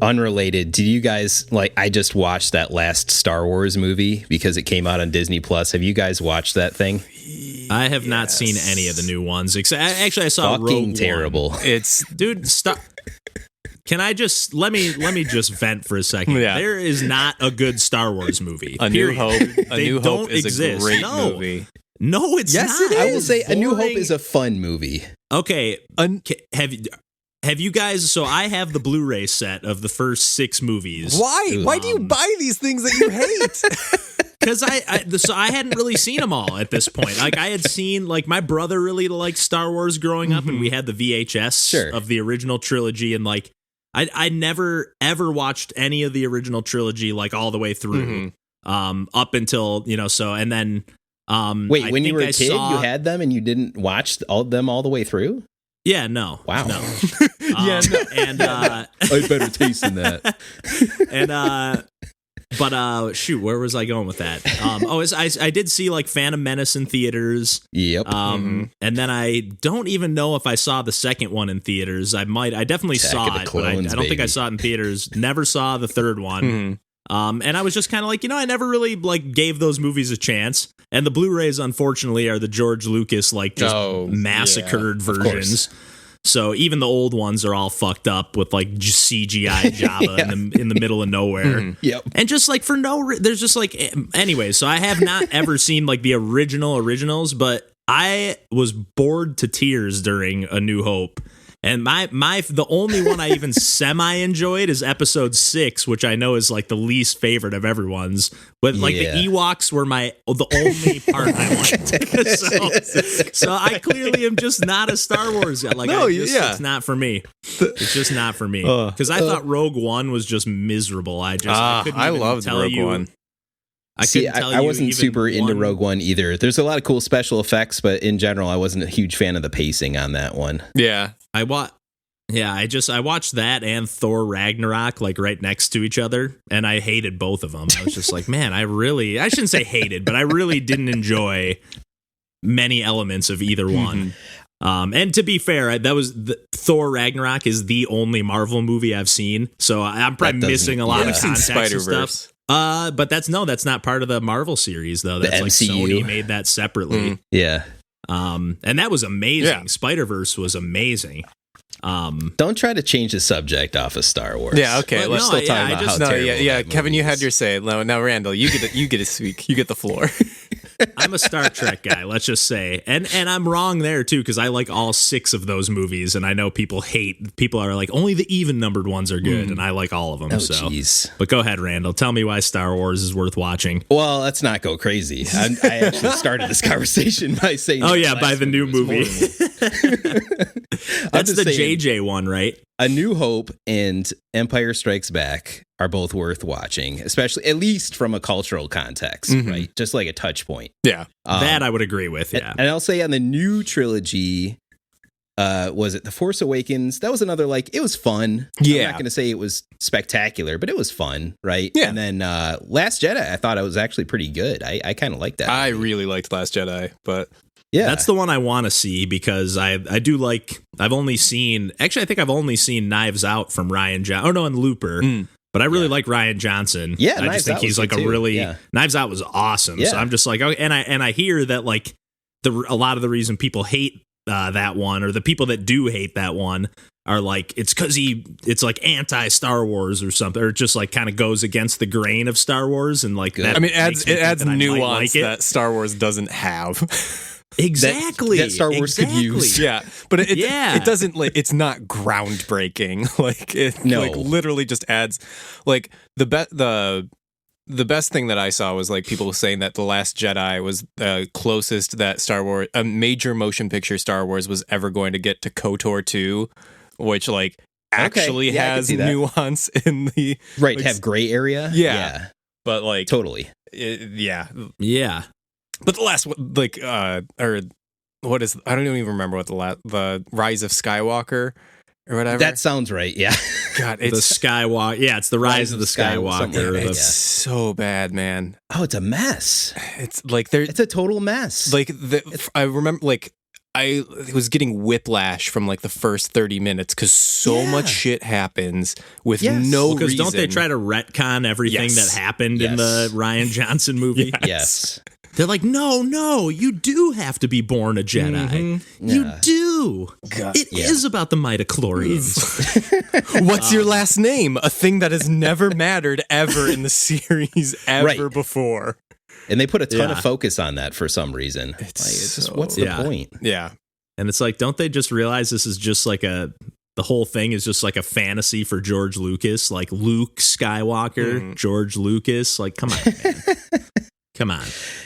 S2: Unrelated, do you guys I just watched that last Star Wars movie because it came out on Disney Plus. Have you guys watched that thing?
S1: I have not seen any of the new ones. Actually, I saw
S2: fucking
S1: Rogue
S2: terrible.
S1: One.
S3: It's
S1: Dude, stop. Can I just let me just vent for a second?
S3: Yeah.
S1: There is not a good Star Wars movie.
S3: A New Hope. A
S1: They
S3: New
S1: don't
S3: Hope is
S1: exist.
S3: a great
S1: No.
S3: movie.
S1: No, it's
S3: Yes,
S1: not.
S3: it
S2: I will say A New Hope
S1: Boring.
S2: is a fun movie.
S1: Okay, have you guys? So I have the Blu-ray set of the first 6 movies.
S3: Why? Why do you buy these things that you hate?
S1: Because I hadn't really seen them all at this point. Like I had seen, like my brother really liked Star Wars growing up, and we had the VHS of the original trilogy, and like I never ever watched any of the original trilogy like all the way through, up until so, and then
S2: Wait, when you were a kid, you had them and you didn't watch all of them all the way through?
S1: Yeah, no.
S2: Wow.
S1: No.
S3: Yeah, no.
S1: And
S2: I better taste in that.
S1: and but shoot, where was I going with that? I did see like Phantom Menace in theaters.
S2: Yep.
S1: And then I don't even know if I saw the second one in theaters. I definitely
S2: Attack
S1: saw
S2: of the
S1: it, but I
S2: Clones,
S1: don't think I
S2: baby.
S1: saw it in theaters. Never saw the third one. And I was just kind of like, I never really like gave those movies a chance. And the Blu-rays, unfortunately, are the George Lucas like just massacred versions. So even the old ones are all fucked up with like just CGI Jabba in the middle of nowhere.
S2: Yep.
S1: And just like for there's just like anyway. So I have not ever seen like the originals, but I was bored to tears during A New Hope. And the only one I even semi enjoyed is episode 6, which I know is like the least favorite of everyone's. But like the Ewoks were the only part I liked. So I clearly am just not a Star Wars guy. Like it's not for me. It's just not for me. Because I thought Rogue One was just miserable. I
S3: loved Rogue One.
S2: I wasn't super into Rogue One either. There's a lot of cool special effects, but in general, I wasn't a huge fan of the pacing on that one.
S3: Yeah.
S1: I watched that and Thor Ragnarok like right next to each other, and I hated both of them. I was just like, man, I shouldn't say hated, but I really didn't enjoy many elements of either one. And to be fair, Thor Ragnarok is the only Marvel movie I've seen, so I'm probably missing a lot of context and stuff. But that's not part of the Marvel series though. That's like
S2: MCU.
S1: Sony made that separately.
S2: Yeah.
S1: And that was amazing.
S3: Yeah.
S1: Spider-Verse was amazing.
S2: Don't try to change the subject off of Star Wars.
S3: Yeah, okay.
S2: We're still talking about how terrible that
S3: Kevin,
S2: movie
S3: you had
S2: is.
S3: your say. Now, Randall, you get to speak. You get the floor.
S1: I'm a Star Trek guy, let's just say. And I'm wrong there too, because I like all 6 of those movies, and I know people are like, only the even numbered ones are good, and I like all of them.
S2: Oh,
S1: so
S2: jeez.
S1: But go ahead, Randall. Tell me why Star Wars is worth watching.
S2: Well, let's not go crazy. I actually started this conversation by saying,
S1: by the new movie. That's the
S2: saying,
S1: JJ one, right?
S2: A New Hope and Empire Strikes Back are both worth watching, especially at least from a cultural context, right? Just like a touch point.
S3: Yeah.
S1: That I would agree with, yeah.
S2: And I'll say on the new trilogy, was it The Force Awakens? That was another, it was fun.
S3: Yeah.
S2: I'm not going to say it was spectacular, but it was fun, right?
S3: Yeah.
S2: And then Last Jedi, I thought it was actually pretty good. I kind of liked that.
S3: I really liked Last Jedi, but...
S2: Yeah.
S1: That's the one I want to see because I do like, I think I've only seen Knives Out from Ryan Johnson. Oh no, and Looper. But I really like Ryan Johnson.
S2: Yeah,
S1: I just think he's like Knives Out was awesome.
S2: Yeah.
S1: So I'm just like, okay, and I hear that like a lot of the reason people hate that one, or the people that do hate that one, are like, it's because it's like anti-Star Wars or something, or just like kind of goes against the grain of Star Wars, and like that.
S3: I mean, it adds nuance
S1: like
S3: that Star Wars doesn't have.
S1: Exactly.
S2: That Star Wars could use.
S3: Yeah, but it doesn't it's not groundbreaking. Like it like literally just adds like the the best thing that I saw was like people saying that The Last Jedi was the closest that Star Wars, a major motion picture Star Wars, was ever going to get to KOTOR 2, which like actually has nuance in the
S2: right,
S3: like,
S2: have gray area.
S3: Yeah. But like
S2: totally.
S1: Yeah.
S3: But the last like or what is, I don't even remember what the Rise of Skywalker or whatever.
S2: That sounds right. Yeah.
S3: God,
S1: the Skywalker. Yeah, it's the Rise of the Skywalker.
S3: It's so bad, man.
S2: Oh, it's a mess.
S3: It's like
S2: it's a total mess.
S3: Like I remember like I was getting whiplash from like the first 30 minutes because so much shit happens with no reason.
S1: Because don't they try to retcon everything that happened in the Ryan Johnson movie?
S2: Yes.
S1: They're like, no, you do have to be born a Jedi. Mm-hmm. You do. God. It is about the midichlorians.
S3: What's your last name? A thing that has never mattered ever in the series ever before.
S2: And they put a ton of focus on that for some reason. It's just, what's the point?
S3: Yeah.
S1: And it's like, don't they just realize this is just like the whole thing is just like a fantasy for George Lucas? Like Luke Skywalker, George Lucas. Like, come on, man. Come on.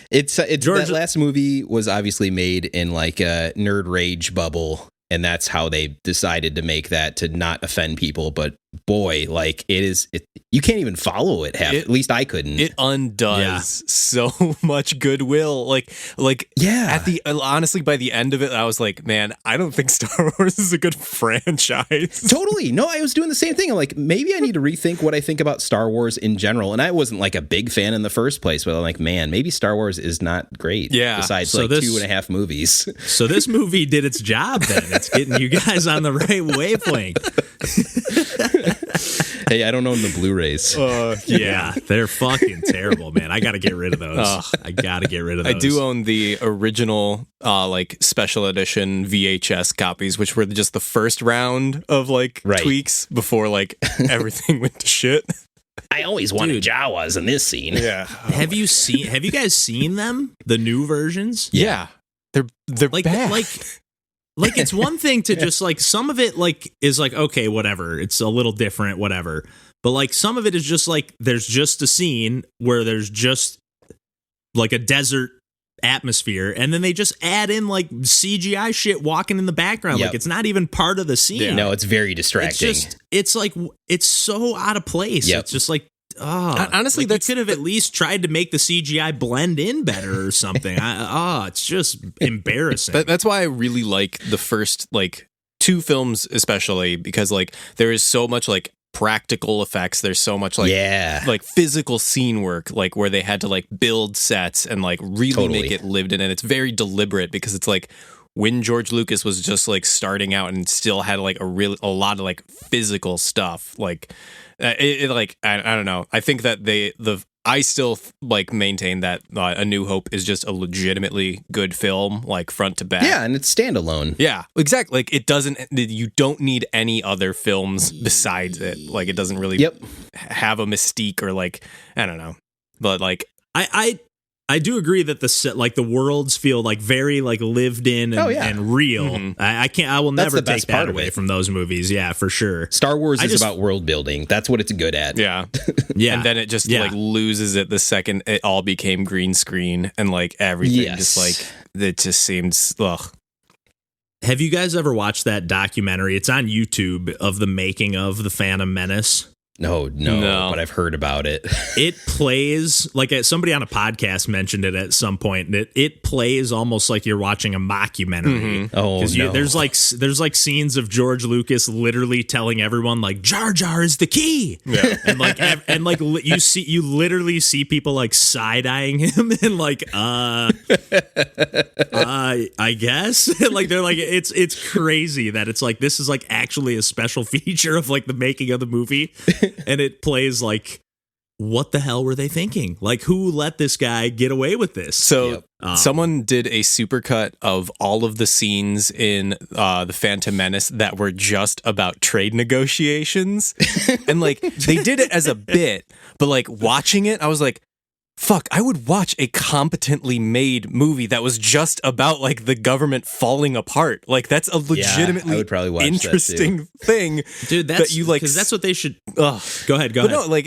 S2: It's George, that last movie was obviously made in like a nerd rage bubble, and that's how they decided to make that to not offend people. But boy, like you can't even follow it. At least I couldn't.
S3: It undoes so much goodwill. Like at the honestly, by the end of it, I was like, man, I don't think Star Wars is a good franchise.
S2: Totally. No, I was doing the same thing. I'm like, maybe I need to rethink what I think about Star Wars in general. And I wasn't like a big fan in the first place, but I'm like, man, maybe Star Wars is not great.
S3: Yeah.
S2: Besides so 2.5 movies.
S1: So this movie did its job then. It's getting you guys on the right wavelength.
S2: Hey, I don't own the Blu-rays.
S1: Yeah, they're fucking terrible, man. I got to get rid of those. I got to get rid of those.
S3: I do own the original, like special edition VHS copies, which were just the first round of like tweaks before like everything went to shit.
S2: I always wanted Jawas in this scene.
S3: Yeah.
S1: Have you guys seen them? The new versions?
S3: Yeah. They're
S1: like
S3: bad.
S1: Like it's one thing to just like some of it like is like okay whatever, it's a little different whatever, but like some of it is just like there's just a scene where there's just like a desert atmosphere and then they just add in like CGI shit walking in the background. Like it's not even part of the scene.
S2: No, it's very distracting.
S1: It's like it's so out of place. It's just like
S3: honestly,
S1: like you could have at least tried to make the CGI blend in better or something. It's just embarrassing.
S3: That's why I really like the first like two films, especially because like there is so much like practical effects. There's so much like like physical scene work, like where they had to like build sets and like really make it lived in. And it's very deliberate because it's like when George Lucas was just like starting out and still had like a lot of like physical stuff, like. Like I don't know. I think that I still like maintain that A New Hope is just a legitimately good film, like front to back.
S2: Yeah, and it's standalone.
S3: Yeah, exactly. Like you don't need any other films besides it. Like it doesn't really have a mystique or like I don't know. But like I do agree that the worlds feel like very like lived in and real. Mm-hmm. I will never take that away from those movies. Yeah, for sure.
S2: Star Wars is about world building. That's what it's good at.
S3: Yeah. Yeah. And then it just like loses it the second it all became green screen and like everything just like it just seems
S1: Have you guys ever watched that documentary? It's on YouTube of the making of The Phantom Menace.
S2: No, but I've heard about it.
S1: It plays like somebody on a podcast mentioned it at some point. And it plays almost like you're watching a mockumentary.
S2: Mm-hmm.
S1: There's like scenes of George Lucas literally telling everyone like Jar Jar is the key. Yeah. and like you literally see people like side eyeing him and like I guess like they're like it's crazy that it's like this is like actually a special feature of like the making of the movie. And it plays like, what the hell were they thinking? Like, who let this guy get away with this?
S3: So someone did a supercut of all of the scenes in The Phantom Menace that were just about trade negotiations. And like, they did it as a bit, but like watching it, I was like, fuck, I would watch a competently made movie that was just about like the government falling apart. Like that's a legitimately
S2: I would probably watch
S3: interesting thing,
S1: dude.
S3: That you like
S1: because that's what they should. Go ahead.
S3: No, like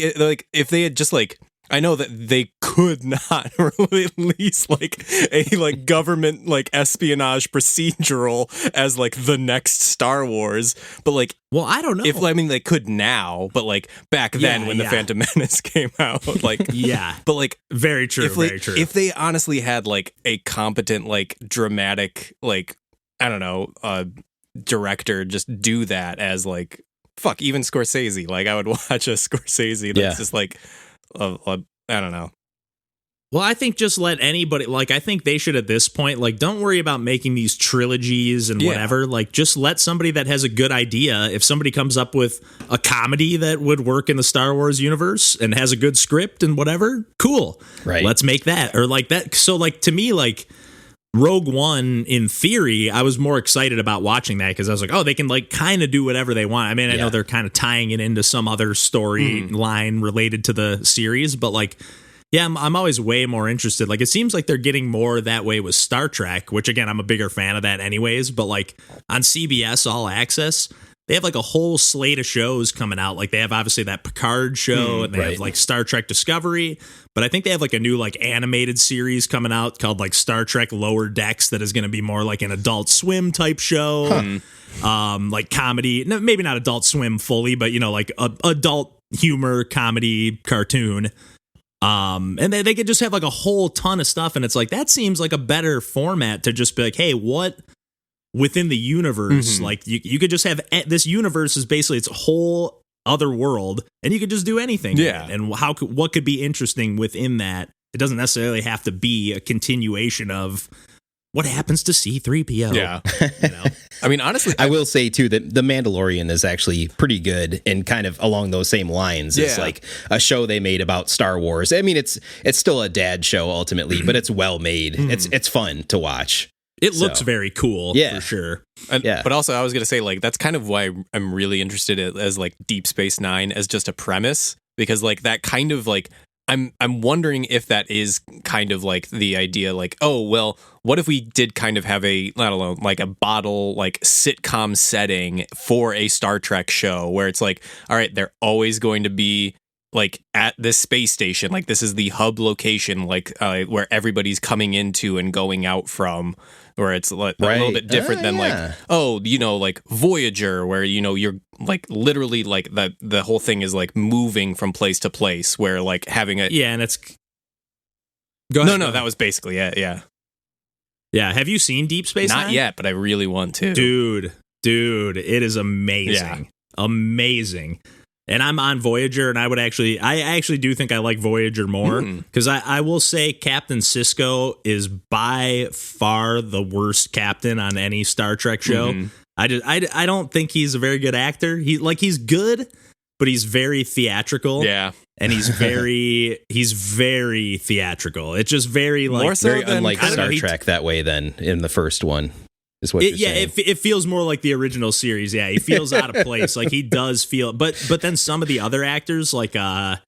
S3: if they had just like I know that they could not release like a like government like espionage procedural as like the next Star Wars, but like,
S1: well, I don't know.
S3: If I mean they could now, but like back then when the Phantom Menace came out, like
S1: yeah,
S3: but like
S1: very true, very true.
S3: If they honestly had like a competent like dramatic like I don't know director just do that as like fuck even Scorsese, like I would watch a Scorsese that's just like I don't know.
S1: Well, I think just let anybody, like, I think they should at this point, like, don't worry about making these trilogies and whatever. Like, just let somebody that has a good idea, if somebody comes up with a comedy that would work in the Star Wars universe and has a good script and whatever, cool.
S2: Right.
S1: Let's make that. Or like that. So, like, to me, like, Rogue One, in theory, I was more excited about watching that because I was like, oh, they can, like, kind of do whatever they want. I mean, I know they're kind of tying it into some other storyline related to the series, but, like, yeah, I'm always way more interested. Like, it seems like they're getting more that way with Star Trek, which, again, I'm a bigger fan of that anyways. But, like, on CBS All Access, they have, like, a whole slate of shows coming out. Like, they have, obviously, that Picard show, and they have, like, Star Trek Discovery. But I think they have, like, a new, like, animated series coming out called, like, Star Trek Lower Decks that is going to be more like an Adult Swim type show. Like, comedy. No, maybe not Adult Swim fully, but, you know, like, adult humor, comedy, cartoon. And they could just have like a whole ton of stuff. And it's like, that seems like a better format to just be like, hey, what within the universe, like you could just have this universe is basically its whole other world and you could just do anything.
S3: Yeah.
S1: And what could be interesting within that? It doesn't necessarily have to be a continuation of what happens to C-3PO.
S3: Yeah.
S1: You know?
S3: I mean, honestly,
S2: I will say, too, that The Mandalorian is actually pretty good and kind of along those same lines. It's like a show they made about Star Wars. I mean, it's still a dad show ultimately, but it's well made. It's fun to watch.
S1: It looks very cool, for sure.
S3: But also, I was going to say, like, that's kind of why I'm really interested in as, like, Deep Space Nine as just a premise. Because, like, that kind of, like, I'm wondering if that is kind of like the idea, like, oh, well, what if we did kind of have a, not alone, like a bottle, like sitcom setting for a Star Trek show where it's like, all right, they're always going to be like at this space station, like this is the hub location, like where everybody's coming into and going out from, where it's like a little bit different than like, oh, you know, like Voyager, where, you know, you're like literally like the whole thing is like moving from place to place, where like having a
S1: and it's go ahead.
S3: No, that was basically it.
S1: Yeah. Have you seen Deep Space Nine?
S3: Not yet, but I really want to.
S1: Dude, it is amazing. Amazing. And I'm on Voyager, and I actually do think I like Voyager more, because I will say Captain Sisko is by far the worst captain on any Star Trek show. I don't think he's a very good actor. He's good, but he's very theatrical. Yeah. And he's very theatrical. It's just very like
S3: more so
S2: very
S3: than,
S2: unlike Star Trek that way than in the first one. Is what you're saying.
S1: It feels more like the original series. Yeah, he feels out of place. Like he does feel, but then some of the other actors, like I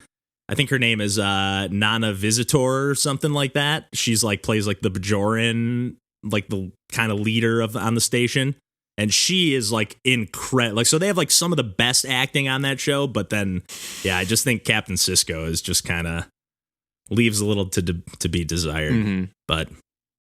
S1: think her name is Nana Visitor or something like that. She's like plays like the Bajoran, like the kind of leader on the station, and she is like incredible. Like so, they have like some of the best acting on that show. But then, yeah, I just think Captain Sisko is just kind of leaves a little to be desired. But